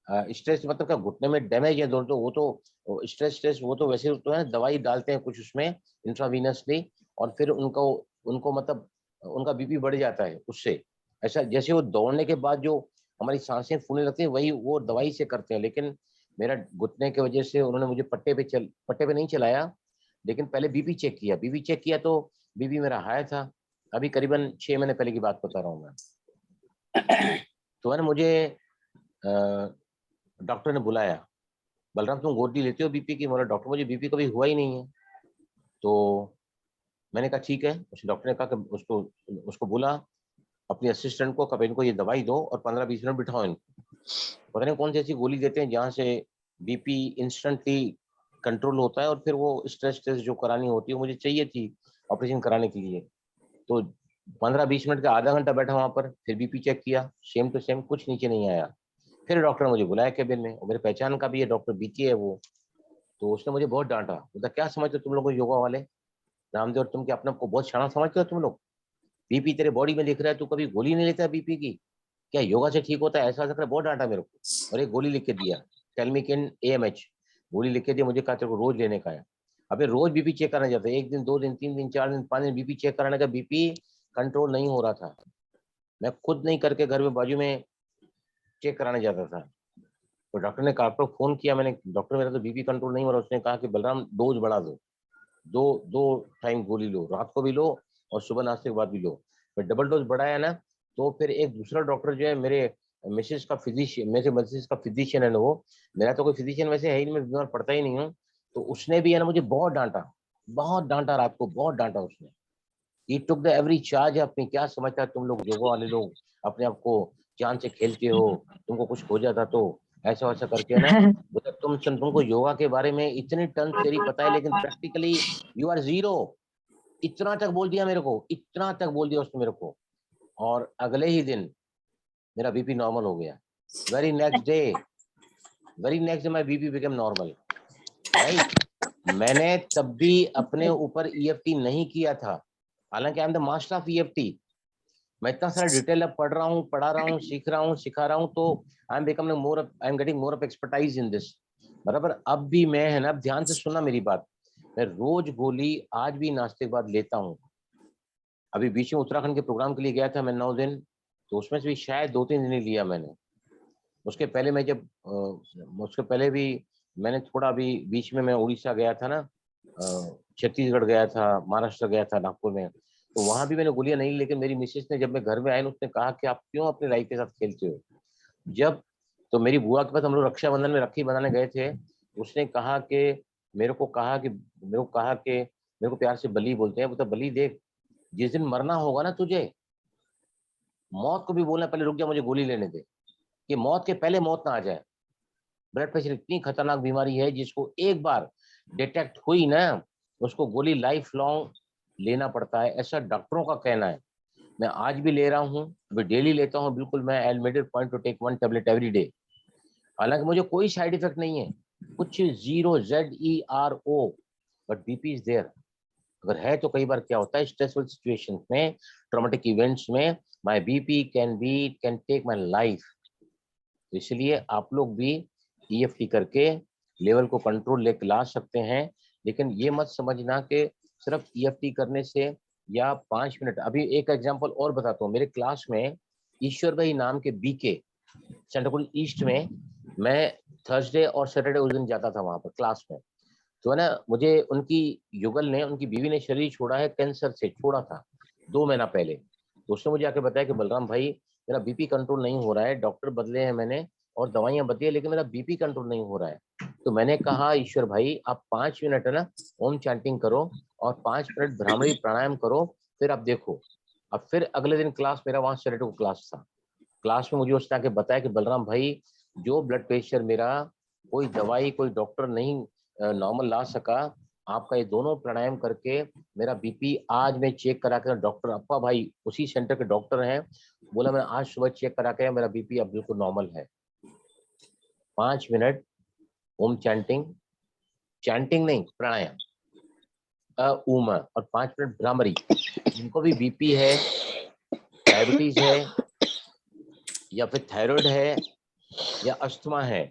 स्ट्रेस मतलब क्या, घुटने में डैमेज है दोस्तों, वो तो स्ट्रेस टेस्ट वो तो वैसे तो है, दवाई डालते हैं कुछ उसमें इंट्रावीनसली, और फिर उनको मतलब उनका बीपी बढ़ जाता है उससे। ऐसा जैसे वो दौड़ने के बाद जो हमारी सांसें फूलने लगती है, वही वो दवाई से करते हैं। लेकिन मेरा घुटने की वजह से उन्होंने मुझे पट्टे पे नहीं चलाया, लेकिन पहले बीपी चेक किया। बीपी चेक किया तो बीपी मेरा हाई था। अभी करीबन 6 महीने पहले की बात बता रहा हूँ मैं। तो है ना, मुझे डॉक्टर ने बुलाया, बलराम तुम गोली लेते हो बीपी की? बोला डॉक्टर मुझे बीपी कभी हुआ ही नहीं है। तो मैंने कहा ठीक है। उस डॉक्टर ने कहा कि उसको बोला अपनी असिस्टेंट को, कभी इनको ये दवाई दो और 15-20 मिनट बिठाओ इनको। पता नहीं कौन सी ऐसी गोली देते हैं जहाँ से बीपी इंस्टेंटली कंट्रोल होता है, और फिर वो स्ट्रेस टेस्ट जो करानी होती है मुझे चाहिए थी ऑपरेशन कराने के लिए। तो 15-20 मिनट का आधा घंटा बैठा वहां पर, फिर बीपी चेक किया, सेम टू सेम, कुछ नीचे नहीं आया। फिर डॉक्टर ने मुझे बुलाया केबिन में, और मेरे पहचान का भी है, डॉक्टर बीके है वो। तो उसने मुझे बहुत डांटा, बोला क्या समझते हो तुम लोग योगा वाले, रामदेव, तुम क्या अपने को बहुत शाना समझते हो तुम लोग? बीपी तेरे बॉडी में दिख रहा है, तू कभी गोली नहीं लेता बीपी की, क्या योगा से ठीक होता है? ऐसा कर बहुत डांटा मेरे को, और एक गोली लिख के दिया, टेलमिकिन AMH गोली लिख के दिया मुझे, कहा तेरे को रोज लेने का है। अबे रोज बीपी चेक कराने जाते, 1 दिन 2 दिन 3 दिन 4 दिन 5 दिन बीपी चेक कराने का, बीपी कंट्रोल नहीं हो रहा था। मैं खुद नहीं करके घर में बाजू में चेक कराने जाता था। तो डॉक्टर ने डॉक्टर फोन किया मैंने, डॉक्टर मेरा तो बीपी कंट्रोल नहीं हो रहा। उसने कहा कि बलराम डोज बढ़ा दो, दो टाइम गोली लो, रात को भी लो और सुबह नाश्ते के बाद भी लो। फिर डबल डोज बढ़ाया ना, तो फिर एक दूसरा डॉक्टर जो है मेरे मिसेज का फिजिशियन, मेरे मिसेज का फिजिशियन है ना वो, मेरा तो कोई फिजिशियन वैसे है ही नहीं, मैं बीमार पड़ता ही नहीं हूँ। तो उसने भी है ना मुझे बहुत डांटा रात को, बहुत डांटा उसने। ही टुक द एवरी चार्ज। अपनी क्या समझता है तुम लोग योगा वाले लोग, अपने आप को जान से खेलते हो, तुमको कुछ हो जाता तो ऐसा वैसा करके ना। बोला तुमको योगा के बारे में इतनी टन थ्योरी पता है, लेकिन प्रैक्टिकली यू आर जीरो। इतना तक बोल दिया मेरे को, इतना तक बोल दिया उसने मेरे को। और अगले ही दिन मेरा बीपी नॉर्मल हो गया। Very next day my BP become normal, right. मैंने तब भी अपने ऊपर EFT नहीं किया था, हालांकि I am the master of EFT। मैं इतना सारा डिटेल अब पढ़ा रहा हूँ, सीख रहा हूँ, सिखा रहा हूँ, तो I am getting more of expertise in this. बराबर। अब भी मैं है ना, अब ध्यान से सुनना मेरी बात, मैं रोज गोली आज भी नाश्ते के बाद लेता हूँ। अभी बीच में उत्तराखंड के प्रोग्राम के लिए गया था मैं 9 दिन, तो उसमें से भी शायद 2-3 दिन ही लिया मैंने। उसके पहले मैं उसके पहले भी मैंने थोड़ा, अभी बीच में मैं उड़ीसा गया था ना, छत्तीसगढ़ गया था, महाराष्ट्र गया था, नागपुर में, तो वहां भी मैंने गोलियां नहीं ली। लेकिन मेरी मिसेस ने, जब मैं घर में आया, उसने कहा कि आप क्यों अपनी लाइफ के साथ खेलते हो। जब तो मेरी बुआ के पास हम लोग रक्षाबंधन में राखी बनाने गए थे, उसने कहा कि मेरे को प्यार से बली बोलते हैं, बोलता बली देख, जिस दिन मरना होगा ना तुझे, मौत को भी बोलना पहले रुक जा, मुझे गोली लेने दे, कि मौत के पहले मौत ना आ जाए। ब्लड प्रेशर इतनी खतरनाक बीमारी है, जिसको एक बार डिटेक्ट हुई ना, उसको गोली लाइफ लॉन्ग लेना पड़ता है, ऐसा डॉक्टरों का कहना है। मैं आज भी ले रहा हूँ, अभी डेली लेता हूँ, बिल्कुल। मैं I made it point to take 1 tablet every day. हालांकि मुझे कोई साइड इफेक्ट नहीं है, कुछ ZERO, but BP is there. अगर है तो कई बार क्या होता है, स्ट्रेसफुल सिचुएशंस में, ट्रॉमेटिक इवेंट्स में, my BP can take my life. तो इसलिए आप लोग भी EFT करके लेवल को कंट्रोल लेके ला सकते हैं। लेकिन ये मत समझना कि सिर्फ EFT करने से या 5 मिनट। अभी एक एग्जांपल और बताता हूँ। मेरे क्लास में ईश्वर भाई नाम के BK, सेंट्रल ईस्ट में, मैं थर्सडे और सैटरडे उस दिन जाता था वहां पर क्लास में। तो है ना, मुझे उनकी युगल ने, उनकी बीवी ने शरीर छोड़ा है, कैंसर से छोड़ा था 2 महीना पहले। तो उसने मुझे आके बताया कि बलराम भाई, मेरा बीपी कंट्रोल नहीं हो रहा है, डॉक्टर बदले हैं मैंने और दवाइयां बदली है, लेकिन मेरा बीपी कंट्रोल नहीं हो रहा है। तो मैंने कहा ईश्वर भाई, आप 5 मिनट है ना ओम चैंटिंग करो और 5 मिनट भ्रामरी प्राणायाम करो, फिर आप देखो। अब फिर अगले दिन क्लास, मेरा वहां सैटरडे को क्लास था, क्लास में मुझे उसने आके बताया कि बलराम भाई, जो ब्लड प्रेशर मेरा कोई दवाई कोई डॉक्टर नहीं नॉर्मल ला सका, आपका ये दोनों प्राणायाम करके मेरा बीपी आज मैं चेक करा कर, डॉक्टर अप्पा भाई उसी सेंटर के डॉक्टर हैं, बोला मैं आज सुबह चेक करा के मेरा बीपी अब बिल्कुल नॉर्मल है। 5 मिनट ओम चैंटिंग नहीं, प्राणायाम ओम, और 5 मिनट भ्रामरी। जिनको भी बीपी है, डायबिटीज है, या फिर थायराइड है, या अस्थमा है,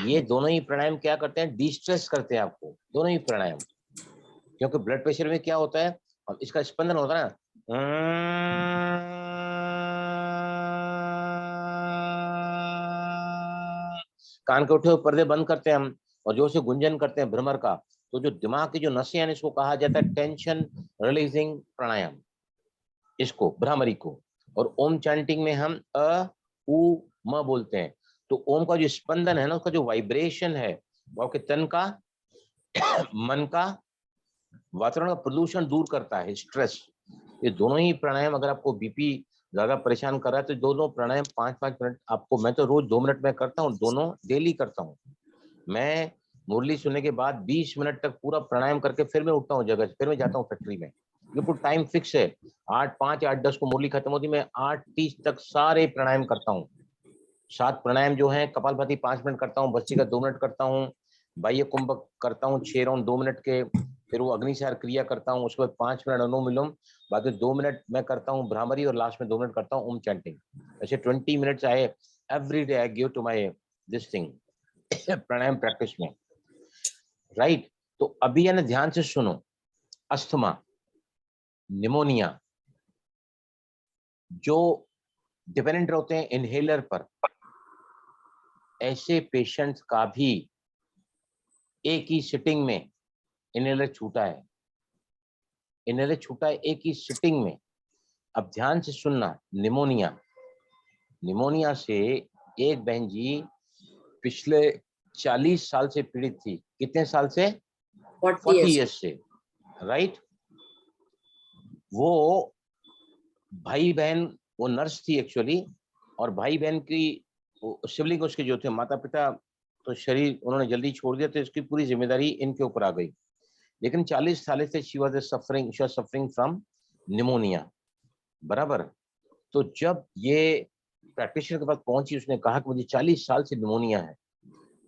ये दोनों ही प्राणायाम क्या करते हैं, डिस्ट्रेस करते हैं आपको, दोनों ही प्राणायाम। क्योंकि ब्लड प्रेशर में क्या होता है, और इसका स्पंदन होता है ना, कान के उठे हुए पर्दे बंद करते हैं हम और जो से गुंजन करते हैं भ्रमर का, तो जो दिमाग की जो नसें हैं इसको कहा जाता है टेंशन रिलीजिंग प्राणायाम, इसको भ्रामरी को। और ओम चैंटिंग में हम अ उ म बोलते हैं, तो ओम का जो स्पंदन है ना, उसका जो वाइब्रेशन है वो आपके तन का मन का वातावरण का प्रदूषण दूर करता है, स्ट्रेस। ये दोनों ही प्राणायाम, अगर आपको बीपी ज्यादा परेशान कर रहा है तो दोनों प्राणायाम 5-5 मिनट आपको, मैं तो रोज 2 मिनट में करता हूँ, दोनों डेली करता हूँ। मैं मुरली सुनने के बाद 20 मिनट तक पूरा प्राणायाम करके फिर मैं उठता हूँ जगह से, फिर मैं जाता हूँ फैक्ट्री में। बिल्कुल टाइम फिक्स है, 8:05 या 8:10 को मुरली खत्म होती, मैं 8:30 तक सारे प्राणायाम करता हूँ। 7 प्राणायाम जो है, कपालभाति 5 मिनट करता हूँ, भस्त्रिका 2 मिनट करता हूँ, बाह्य कुंभक करता हूँ 6 राउंड 2 मिनट के, फिर वो अग्निसार क्रिया करता हूँ, उसके बाद 5 मिनट अनुलोम विलोम, बाद में 2 मिनट मैं करता हूँ भ्रामरी, और लास्ट में 2 मिनट करता हूँ ओम चैंटिंग। ऐसे 20 minutes I every day I give to my this thing pranayama practice में, राइट। तो अभी है ना, ध्यान से सुनो, अस्थमा, निमोनिया, जो डिपेंडेंट होते हैं इनहेलर पर, ऐसे पेशेंट्स का भी एक ही सिटिंग में इनहेलर छूटा है, इनहेलर छूटा है एक ही सिटिंग में। अब ध्यान से सुनना, निमोनिया, निमोनिया से एक बहन जी पिछले 40 साल से पीड़ित थी। कितने साल से? 40 ईयर्स से, राइट। वो भाई बहन, वो नर्स थी एक्चुअली, और भाई बहन की सिबलिंग उसके जो थे, माता पिता तो शरीर उन्होंने जल्दी छोड़ दिया, तो इसकी पूरी जिम्मेदारी इनके ऊपर आ गई। लेकिन 40 साल से she was suffering from pneumonia, बराबर। तो जब ये प्रैक्टिशनर के पास पहुंची, उसने कहा कि मुझे 40 साल से निमोनिया है।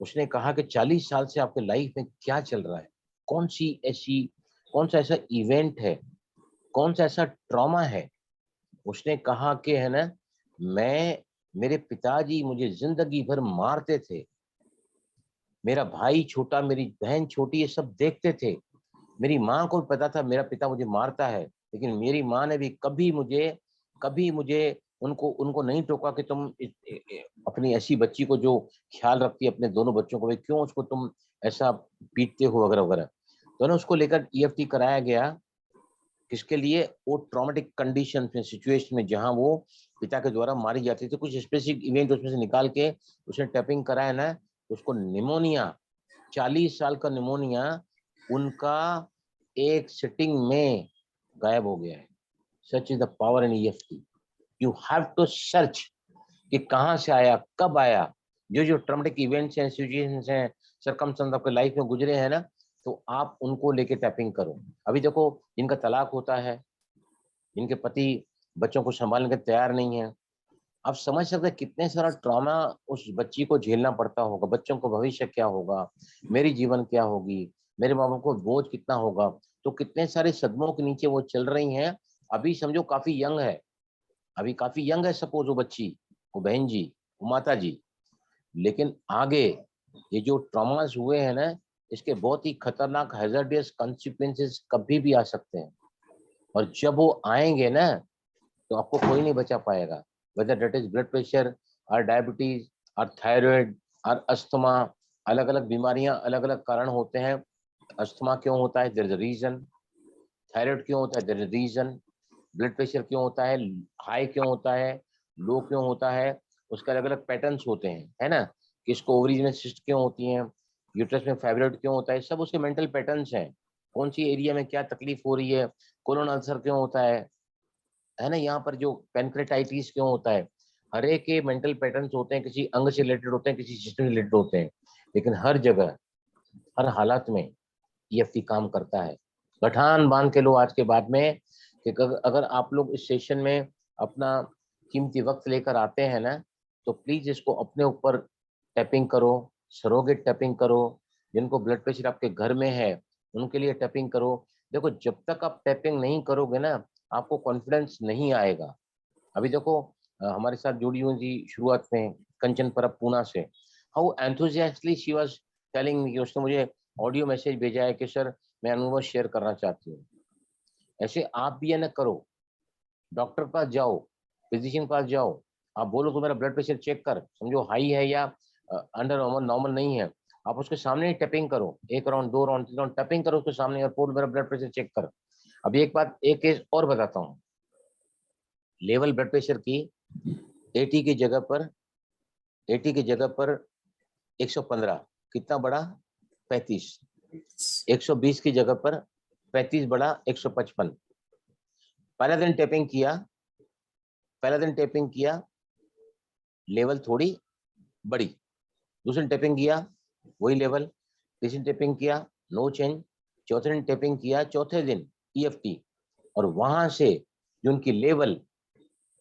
उसने कहा कि 40 साल से आपके लाइफ में क्या चल रहा है, कौन सा ऐसा इवेंट है, कौन सा ऐसा ट्रॉमा है। उसने कहा कि है ना, मेरे पिताजी मुझे जिंदगी भर मारते थे, मेरा भाई छोटा, मेरी बहन छोटी, ये सब देखते थे। मेरी माँ को पता था मेरा पिता मुझे मारता है, लेकिन मेरी माँ ने भी कभी मुझे उनको नहीं टोका कि तुम अपनी ऐसी बच्ची को जो ख्याल रखती है अपने दोनों बच्चों को, क्यों उसको तुम ऐसा पीटते हो वगैरह वगैरह। तो ना उसको लेकर EFT कराया गया। किसके लिए? वो ट्रॉमेटिक कंडीशन में, सिचुएशन में, जहां वो पिता के द्वारा मारी जाती थी। कुछ स्पेसिफिक इवेंट उसमें से निकाल के उसने टैपिंग कराया ना, उसको निमोनिया, 40 साल का निमोनिया उनका एक सिटिंग में गायब हो गया है। Such is the power in EFT। You have to search कि कहाँ से आया, कब आया। जो ट्रॉमेटिक इवेंट्स हैं, सिचुएशंस हैं, सरकमस्टेंस आपके लाइफ में गुजरे हैं ना, तो आप उनको लेके टैपिंग करो। अभी देखो, जिनका तलाक होता है, जिनके पति बच्चों को संभालने के तैयार नहीं है, आप समझ सकते हैं कितने सारा ट्रॉमा उस बच्ची को झेलना पड़ता होगा। बच्चों को भविष्य क्या होगा, मेरी जीवन क्या होगी, मेरे माँ बाप को बोझ कितना होगा। तो कितने सारे सदमों के नीचे वो चल रही हैं। अभी समझो काफी यंग है, सपोज वो बच्ची, वो बहन जी, वो माता जी, लेकिन आगे ये जो ट्रॉमास हुए हैं ना, इसके बहुत ही खतरनाक हैजर्डियस कॉन्सिक्वेंसेस कभी भी आ सकते हैं। और जब वो आएंगे ना, तो आपको कोई नहीं बचा पाएगा। whether that is blood pressure or diabetes or thyroid or asthma, अलग अलग बीमारियां, अलग अलग कारण होते हैं। अस्थमा क्यों होता है? there is a reason। Thyroid क्यों होता है? there is a reason। Blood pressure क्यों होता है? हाई क्यों होता है, लो क्यों होता है? उसके अलग अलग पैटर्न्स होते हैं, है ना। किसको ओवरीज में सिस्ट क्यों होती हैं, यूट्रस में फाइब्रॉइड क्यों होता है, सब उसके मेंटल पैटर्न्स हैं। कौन सी एरिया में क्या तकलीफ हो रही है, कोलोन अल्सर क्यों होता है ना, यहाँ पर जो पेनक्रेटाइटिस क्यों होता है। हर एक के मेंटल पैटर्न्स होते हैं, किसी अंग से रिलेटेड होते हैं, किसी सिस्टम से रिलेटेड होते हैं, लेकिन हर जगह, हर हालात में EFT काम करता है। गठान बांध के लो आज के बाद में कि अगर आप लोग इस सेशन में अपना कीमती वक्त लेकर आते हैं ना, तो प्लीज इसको अपने ऊपर टैपिंग करो, सरोगेट टैपिंग करो। जिनको ब्लड प्रेशर आपके घर में है उनके लिए टैपिंग करो। देखो, जब तक आप टैपिंग नहीं करोगे ना, आपको कॉन्फिडेंस नहीं आएगा। अभी देखो, हमारे साथ जुड़ी हुई थी शुरुआत में कंचन परब पूना से। How enthusiastically she was telling me, उसने मुझे ऑडियो मैसेज भेजा है कि सर मैं अनुभव शेयर करना चाहती हूँ। ऐसे आप भी है ना करो, डॉक्टर के पास जाओ, फिजिशियन के पास जाओ, आप बोलो तो मेरा ब्लड प्रेशर चेक कर, समझो हाई है या अंडर नॉर्मल, नॉर्मल नहीं है, आप उसके सामने ही टैपिंग करो, 1 राउंड 2 राउंड 3 राउंड टैपिंग करो उसके सामने, और पूरा मेरा ब्लड प्रेशर चेक कर। अभी एक बात, एक केस और बताता हूँ। लेवल ब्लड प्रेशर की 80 की जगह पर 115, कितना बढ़ा? 35। 120 की जगह पर 35 बढ़ा 155। पहला दिन टैपिंग किया, लेवल थोड़ी बढ़ी। दूसरे दिन टैपिंग किया, वही लेवल। तीसरे दिन टैपिंग किया, नो चेंज। चौथे दिन टैपिंग किया, चौथे दिन EFT, और वहां से जो उनकी लेवल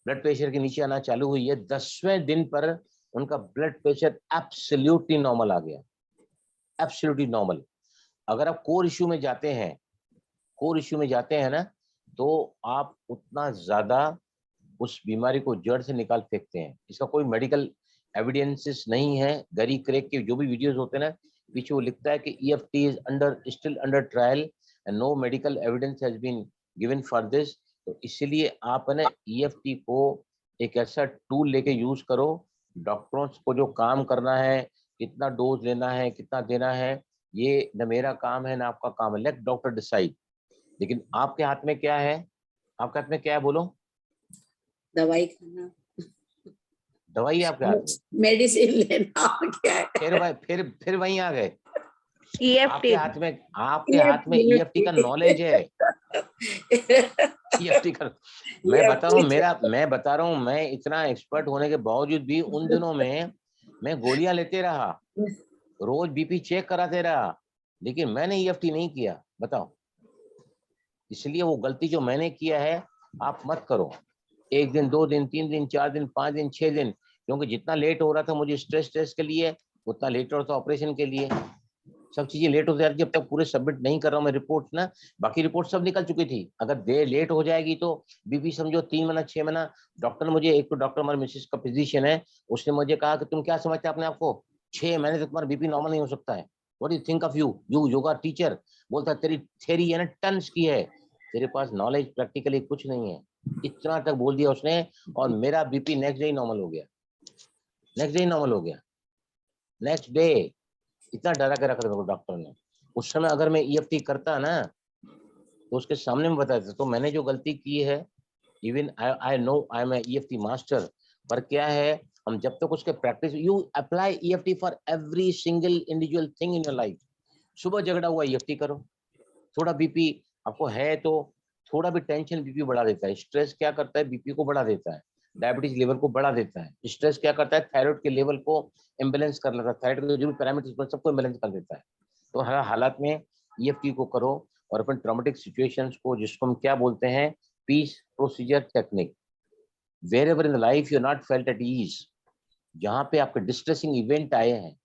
ब्लड प्रेशर के नीचे आना चालू हुई है, 10वें दिन पर उनका ब्लड प्रेशर एब्सोल्युटली नॉर्मल आ गया, एब्सोल्युटली नॉर्मल। अगर आप कोर इश्यू में जाते हैं ना, तो आप उतना ज्यादा उस बीमारी को जड़ से निकाल फेंकते हैं। इसका कोई मेडिकल एविडेंसेस नहीं है। गरी क्रेक के जो भी वीडियोस होते हैं ना, पीछे वो लिखता है कि EFT is still under trial and no medical evidence has been given for this. तो इसीलिए आप है ना EFT को एक ऐसा टूल लेके यूज करो। डॉक्टरों को जो काम करना है, कितना डोज लेना है, कितना देना है, ये न मेरा काम है न आपका काम है। Let doctor decide. लेकिन आपके हाथ में क्या है? आपके हाथ में क्या है बोलो? दवाई खाना, दवाई आपके हाथ में, मेडिसिन लेना, क्या है? फिर वहीं आ गए। EFT आपके हाथ में EFT का नॉलेज है। EFT का मैं बता रहा हूँ, मैं इतना एक्सपर्ट होने के बावजूद भी उन दिनों में मैं गोलियां लेते रहा, रोज BP चेक कराते रहा, लेकिन मैंने EFT नहीं किया। बताओ। इसलिए वो गलती जो मैंने किया है आप मत करो। 1 दिन 2 दिन 3 दिन 4 दिन 5 दिन 6 दिन, क्योंकि जितना लेट हो रहा था मुझे स्ट्रेस के लिए, उतना लेट हो रहा था ऑपरेशन के लिए। सब चीजें लेट हो जाती, जब तक पूरे सबमिट नहीं कर रहा हूँ मैं रिपोर्ट ना, बाकी रिपोर्ट सब निकल चुकी थी। अगर देर लेट हो जाएगी तो BP समझो 3 महीना 6 महीना। डॉक्टर ने मुझे, एक तो डॉक्टर हमारे मिसेस का फिजिशियन है, उसने मुझे कहा कि तुम क्या समझते हैं अपने आप को, 6 महीने तक तुम्हारा BP नॉर्मल नहीं हो सकता है। What you think of you yoga teacher. बोलता तेरी थ्योरी है ना टन्स की है, तेरे पास नॉलेज प्रैक्टिकली कुछ नहीं है। इतना तक बोल दिया उसने, और मेरा BP नेक्स्ट डे नॉर्मल हो गया। नेक्स्ट डे इतना डरा के रखा था डॉक्टर ने। उस समय अगर मैं EFT करता ना, तो उसके सामने में बताया था। तो मैंने जो गलती की है, even I know I am EFT master, पर क्या है, हम जब तक उसके practice, you apply EFT for every single individual thing in your life. सुबह झगड़ा हुआ EFT करो। थोड़ा BP आपको है तो थोड़ा भी टेंशन BP बढ़ा देता है। स्ट्रेस क्या करता है? BP को बढ़ा देता है। डायबिटीज लेवल को बढ़ा देता है। स्ट्रेस क्या करता है? थायराइड के लेवल को इम्बेलेंस कर लेता है। थायराइड के जो भी पैरामीटर्स सबको इम्बेलेंस कर देता है। तो हर हालात में EFT को करो, और अपन ट्रॉमेटिक सिचुएशंस को, जिसको हम क्या बोलते हैं, peace procedure technique. Wherever in life you not felt at ease, जहाँ पे आपके डिस्ट्रेसिंग इवेंट आए हैं,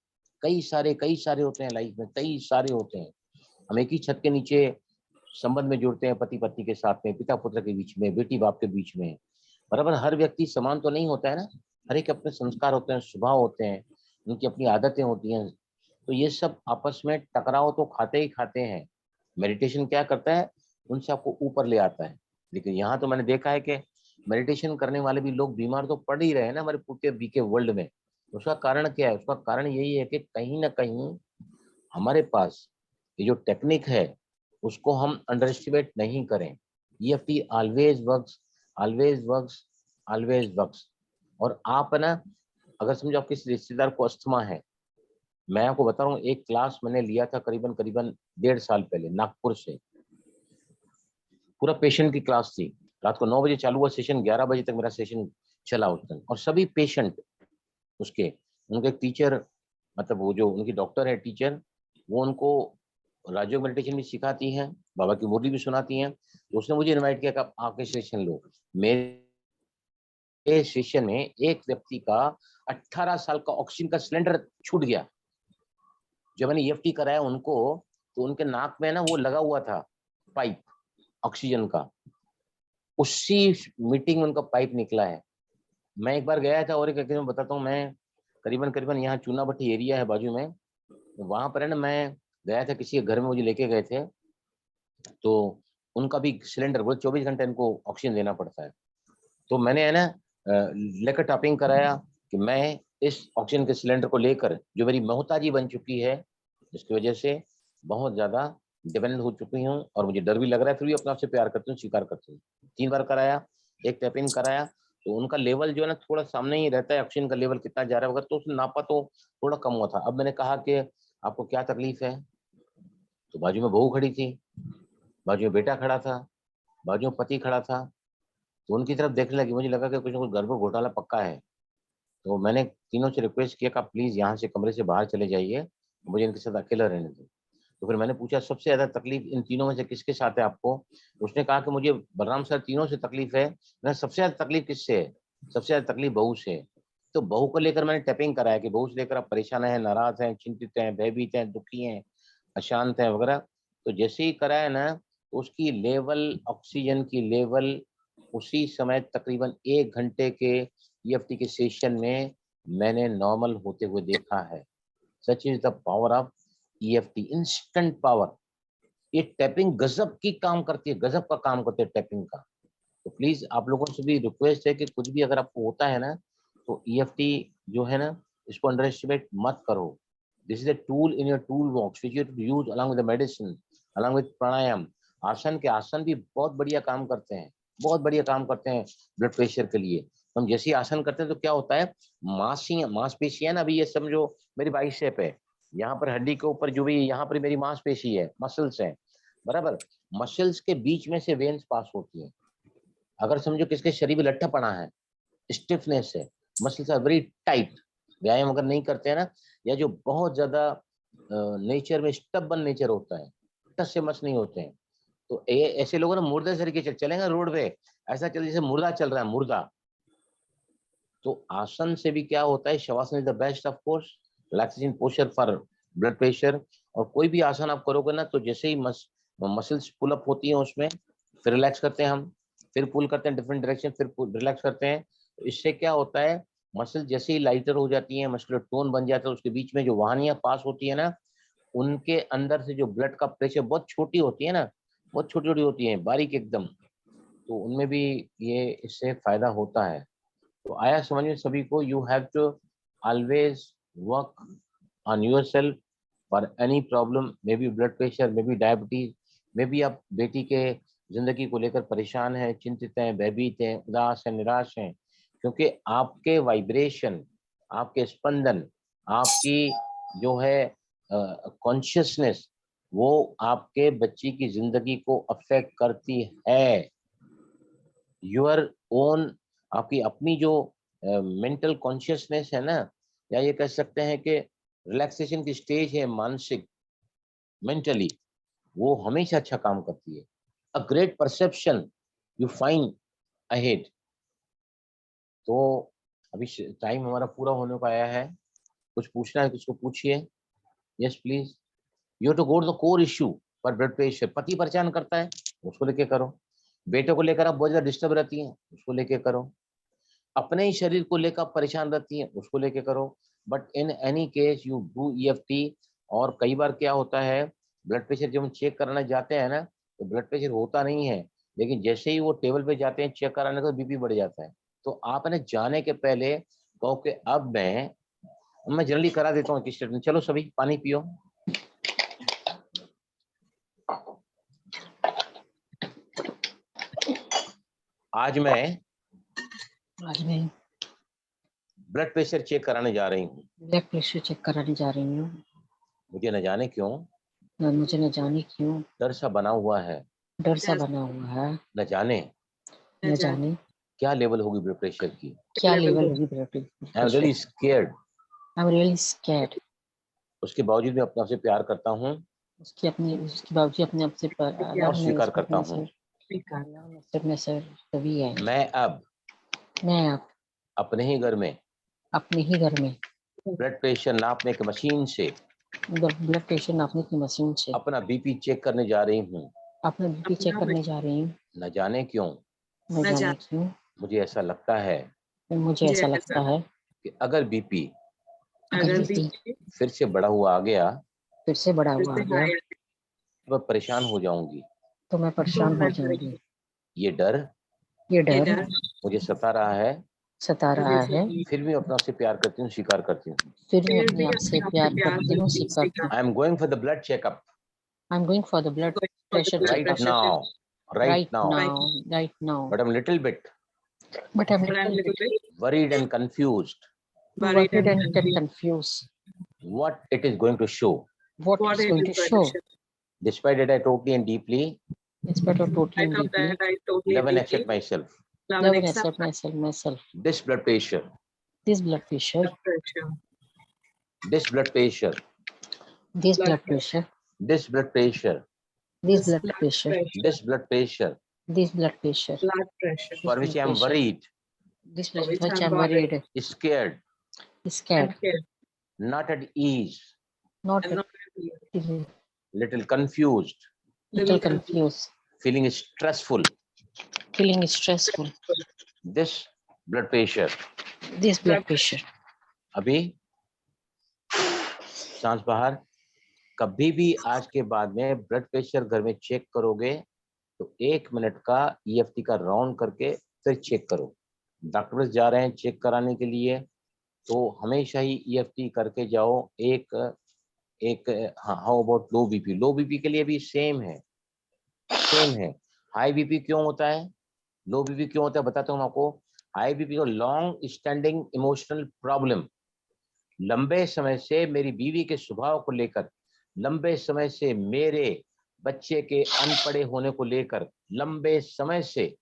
कई सारे होते हैं लाइफ में, कई सारे होते हैं। हम एक ही छत के नीचे संबंध में जुड़ते हैं, पति पत्नी के साथ में, पिता पुत्र के बीच में, बेटी बाप के बीच में। बराबर हर व्यक्ति समान तो नहीं होता है ना, हर एक अपने संस्कार होते हैं, स्वभाव होते हैं, उनकी अपनी आदतें होती हैं। तो ये सब आपस में टकराव तो खाते ही खाते हैं। मेडिटेशन क्या करता है? उनसे आपको ऊपर ले आता है। लेकिन यहाँ तो मैंने देखा है कि मेडिटेशन करने वाले भी लोग बीमार तो पड़ ही रहे हैं ना हमारे पूरे बीके वर्ल्ड में। उसका कारण क्या है? उसका कारण यही है कि कहीं ना कहीं हमारे पास ये जो टेक्निक है उसको हम अंडर एस्टिमेट नहीं करें। EFT always works, always works, always works. और आप है ना, अगर समझो आप किसी रिश्तेदार को अस्थमा है, मैं आपको बता रहा हूँ, एक क्लास मैंने लिया था करीबन 1.5 साल पहले नागपुर से। पूरा पेशेंट की क्लास थी, रात को 9 बजे चालू हुआ सेशन, 11 बजे तक मेरा सेशन चला उस दिन। और सभी पेशेंट उसके, उनके टीचर, मतलब वो जो उनकी डॉक्टर है टीचर, वो उनको राजयोग मेडिटेशन भी सिखाती हैं, बाबा की मुरली भी सुनाती हैं। तो उसने मुझे इनवाइट किया कि आप आके सेशन लो। मेरे सेशन में एक व्यक्ति का 18 साल का ऑक्सीजन का सिलेंडर छूट गया। जब मैंने EFT कराया उनको, तो उनके नाक में ना वो लगा हुआ था पाइप ऑक्सीजन का, उसी मीटिंग में उनका पाइप निकला है। मैं एक बार गया था, और एक मैं बताता हूँ, मैं करीबन यहाँ चूना भट्टी एरिया है बाजू में, वहां पर है ना, मैं गया था किसी के घर में, मुझे लेके गए थे। तो उनका भी सिलेंडर, वो 24 घंटे इनको ऑक्सीजन देना पड़ता है। तो मैंने है ना लेकर टॉपिंग कराया कि मैं इस ऑक्सीजन के सिलेंडर को लेकर जो मेरी मोहताजी बन चुकी है, जिसकी वजह से बहुत ज्यादा डिपेंडेंट हो चुकी हूँ और मुझे डर भी लग रहा है, फिर भी अपने आप से प्यार करती हूँ, स्वीकार करती हूँ। 3 बार कराया, एक टैपिंग कराया, तो उनका लेवल जो है ना थोड़ा सामने ही रहता है, ऑक्सीजन का लेवल कितना जा रहा है, अगर तो उसने नापा तो थोड़ा कम हुआ था। अब मैंने कहा कि आपको क्या तकलीफ है, तो बाजू में बहू खड़ी थी, बाजू में बेटा खड़ा था, बाजू में पति खड़ा था, तो उनकी तरफ देखने लगी, मुझे लगा कि कुछ ना कुछ गड़बड़ घोटाला पक्का है। तो मैंने तीनों से रिक्वेस्ट किया कि आप प्लीज यहाँ से कमरे से बाहर चले जाइए, मुझे इनके साथ अकेला रहने दो। तो फिर मैंने पूछा सबसे ज्यादा तकलीफ इन तीनों में से किसके साथ है आपको? उसने कहा कि मुझे बलराम सर तीनों से तकलीफ है। मैंने सबसे ज्यादा तकलीफ किससे है? सबसे ज्यादा तकलीफ बहू से है। तो बहू को लेकर मैंने टैपिंग कराया कि बहू से लेकर आप परेशान हैं, नाराज हैं, चिंतित हैं, भयभीत हैं, दुखी हैं, अशांत हैं वगैरह। तो जैसे ही कराया ना, उसकी लेवल, ऑक्सीजन की लेवल उसी समय तकरीबन 1 घंटे के ईएफटी के सेशन में मैंने नॉर्मल होते हुए देखा है। Such is the power of EFT, instant power. ये टैपिंग गजब की काम करती है, गजब का काम करती है टैपिंग का। तो प्लीज आप लोगों से भी रिक्वेस्ट है कि कुछ भी अगर आपको होता है ना, तो ईएफटी जो है ना, इसको अंडर एस्टिमेट मत करो। This is a tool in your tool box which you have to use along with the medicine, along with pranayama. आसन के आसन भी बहुत बढ़िया काम करते हैं, बहुत बढ़िया काम करते हैं ब्लड प्रेशर के लिए। हम जैसे ही आसन करते हैं तो क्या होता है, मांसपेशियां ना, अभी ये समझो मेरी बाइसेप है, यहाँ पर हड्डी के ऊपर जो भी यहाँ पर मेरी मांसपेशी है, मसल्स हैं, बराबर। मसल्स के बीच में से वेन्स पास होती हैं। अगर समझो किसके शरीर में लट्ठापना है, स्टिफनेस है, मसल्स आर वेरी टाइट, व्यायाम अगर नहीं करते हैं ना, या जो बहुत ज्यादा नेचर में स्टबन नेचर होता है, टस से मस नहीं होते हैं, तो ऐसे लोगों ने मुर्दे तरीके से चलेंगे रोड पे, ऐसा चल जैसे मुर्दा चल रहा है, मुर्दा। तो आसन से भी क्या होता है, shavasana is the best of course, relaxation posture for blood pressure. और कोई भी आसन आप करोगे ना, तो जैसे ही मसल्स पुल अप होती हैं उसमें, फिर रिलैक्स करते हैं हम, फिर पुल करते हैं डिफरेंट डायरेक्शन, फिर रिलैक्स करते हैं। तो इससे क्या होता है, मसल जैसे ही लाइटर हो जाती है, मस्कुलर टोन बन जाता है, उसके बीच में जो वाहिनियां पास होती है ना, उनके अंदर से जो ब्लड का प्रेशर बहुत छोटी होती है ना, बहुत छोटी छोटी होती है, बारीक एकदम, तो उनमें भी ये इससे फायदा होता है। तो आया समझ में सभी को? You have to always work on yourself for any problem, maybe blood pressure, maybe diabetes, maybe आप बेटी के जिंदगी को लेकर परेशान हैं, चिंतित हैं, भयभीत हैं, उदास हैं, निराश हैं, क्योंकि आपके वाइब्रेशन, आपके स्पंदन, आपकी जो है कॉन्शियसनेस, वो आपके बच्ची की जिंदगी को अफेक्ट करती है। योर ओन, आपकी अपनी जो मेंटल कॉन्शियसनेस है ना, या ये कह सकते हैं कि रिलैक्सेशन की स्टेज है मानसिक, मेंटली, वो हमेशा अच्छा काम करती है। A great perception you find ahead. तो अभी टाइम हमारा पूरा होने को आया है, कुछ पूछना है किसको पूछिए। Yes please. You to go to the core issue for blood pressure. पति परेशान करता है, उसको लेके करो। बेटे को लेकर आप बहुत ज्यादा डिस्टर्ब रहती हैं, उसको लेके करो। अपने ही शरीर को लेकर आप परेशान रहती हैं, उसको लेके करो। But in any case you do EFT. और कई बार क्या होता है, ब्लड प्रेशर जब हम चेक कराने जाते हैं ना, तो ब्लड प्रेशर होता नहीं है, लेकिन जैसे ही वो टेबल पे जाते हैं चेक कराने का, बीपी बढ़ जाता है। तो आप ना जाने के पहले कहो कि अब मैं जल्दी करा देता हूँ किस स्टेटमेंट। चलो सभी पानी पियो। आज मैं ब्लड प्रेशर चेक कराने जा रही हूँ। ब्लड प्रेशर चेक कराने जा रही हूँ। मुझे न जाने क्यों, मुझे न जाने क्यों डर सा बना हुआ है, डर सा बना हुआ है। न जाने क्या लेवल होगी ब्लड प्रेशर की, क्या लेवल होगी blood pressure. I am really scared. I am really scared. उसके बावजूद मैं अपने आप से प्यार करता हूँ, उसके बावजूद अपने आप से और स्वीकार करता हूँ। तभी है। मैं अब अपने ही घर में ब्लड प्रेशर नापने की मशीन से ब्लड प्रेशर नापने की मशीन से अपना बीपी चेक करने जा रही हूँ। न जाने क्यों मुझे ऐसा लगता है कि अगर बीपी फिर से बढ़ा हुआ आ गया तो मैं परेशान हो जाऊंगी। ये डर मुझे सता रहा है सता रहा है, फिर भी अपना से प्यार करती हूँ, स्वीकार करती हूँ। फिर मैं अपने आप से प्यार करती हूँ, स्वीकार करती हूँ। I am going for the blood checkup I am going for the blood pressure right now, right now, right now. but I'm little bit But I'm But I'm little little bit bit worried and confused worried and confused. what it is going to show. What what is it going to is going show? to show. Despite that, I totally and deeply Despite of totally I and thought deeply that I totally love and deeply accept myself. love love and and accept accept myself. This blood pressure, This blood pressure, blood pressure, this blood pressure, this blood blood pressure, this blood pressure, this blood pressure, this blood pressure, this blood pressure, blood pressure. for which I am worried, this For blood which which I'm I'm worried, scared, scared, scared, not at ease, not and not little confused, little confused, feeling stressful. feeling stressful. This blood pressure. This blood pressure. अभी सांस बाहर। कभी भी आज के बाद में blood pressure घर में चेक करोगे तो 1 मिनट का EFT का राउंड करके फिर चेक करो। डॉक्टर जा रहे हैं चेक कराने के लिए तो हमेशा ही EFT करके जाओ। How about low BP? Low BP के लिए भी सेम है। हाई बीपी क्यों होता है, लो बीपी क्यों होता है बताता हूँ आपको। हाई बीपी को लॉन्ग स्टैंडिंग इमोशनल प्रॉब्लम, लंबे समय से मेरी बीवी के स्वभाव को लेकर, लंबे समय से मेरे बच्चे के अनपढ़े होने को लेकर, लंबे समय से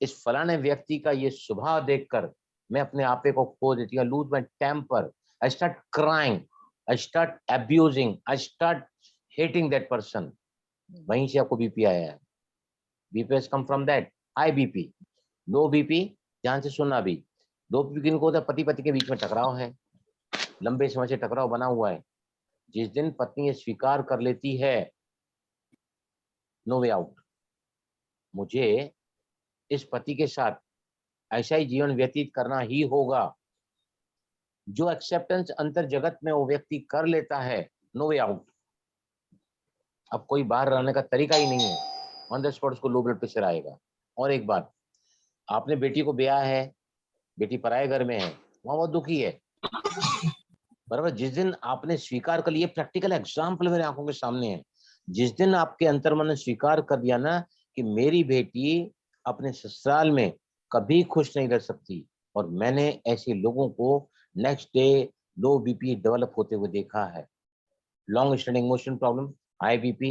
इस फलाने व्यक्ति का ये स्वभाव देखकर मैं अपने आपे को खो देती हूँ, lose my temper, I start crying, I start abusing, I start hating that person. वहीं से आपको बीपी आया है। BP has come from that. High BP, low BP, ध्यान से सुनना। भी लो बीपी किनको होता है? पति पति के बीच में टकराव है, लंबे समय से टकराव बना हुआ है। जिस दिन पत्नी ये स्वीकार कर लेती है नो वे आउट, मुझे इस पति के साथ ऐसा ही जीवन व्यतीत करना ही होगा, जो एक्सेप्टेंस अंतर जगत में वो व्यक्ति कर लेता है, नो वे आउट। अब कोई बाहर रहने का तरीका ही नहीं है, ऑन द स्पॉट उसको लो ब्लड प्रेशर आएगा। और एक बात, आपने बेटी को ब्याह है, बेटी पराये घर में है, वहां बहुत दुखी है, बराबर। जिस दिन आपने स्वीकार कर लिया, प्रैक्टिकल एग्जाम्पल मेरे आंखों के सामने है, जिस दिन आपके अंतर्मन ने स्वीकार कर दिया ना कि मेरी बेटी अपने ससुराल में कभी खुश नहीं रह सकती, और मैंने ऐसे लोगों को next day low BP develop होते हुए देखा है। Long standing emotion problem, high BP,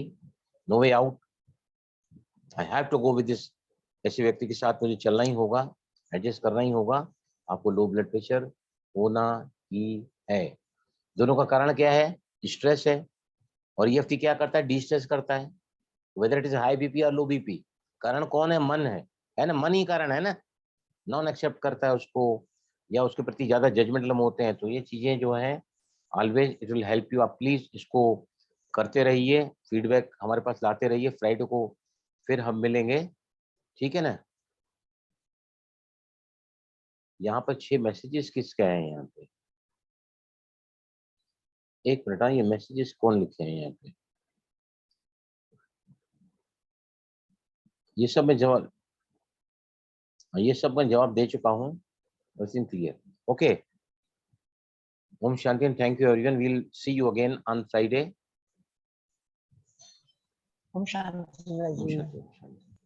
no way out, I have to go with this. ऐसे व्यक्ति के साथ मुझे चलना ही होगा, एडजस्ट करना ही होगा। आपको लो ब्लड प्रेशर होना ही है। दोनों का कारण क्या है? स्ट्रेस है, और EFT क्या करता है? डिस्ट्रेस करता है। Whether it is high BP और लो बीपी, कारण कौन है? मन है ना, मन ही कारण है ना। नॉन एक्सेप्ट करता है उसको, या उसके प्रति ज्यादा जजमेंटल होते हैं। तो ये चीजें जो है always it will help you. आप प्लीज इसको करते रहिए, फीडबैक हमारे पास लाते रहिए। फ्राइडे को फिर हम मिलेंगे, ठीक है ना। यहाँ पर 6 मैसेजेस किसके आए हैं? यहाँ पे एक मिनट, ये मैसेजेस कौन लिखे हैं यहाँ पे? ये सब मैं जवाब दे चुका हूँ। Clear, okay. Om Shanti and thank you everyone. We'll see you again on Friday. Om Shanti. Om Shanti.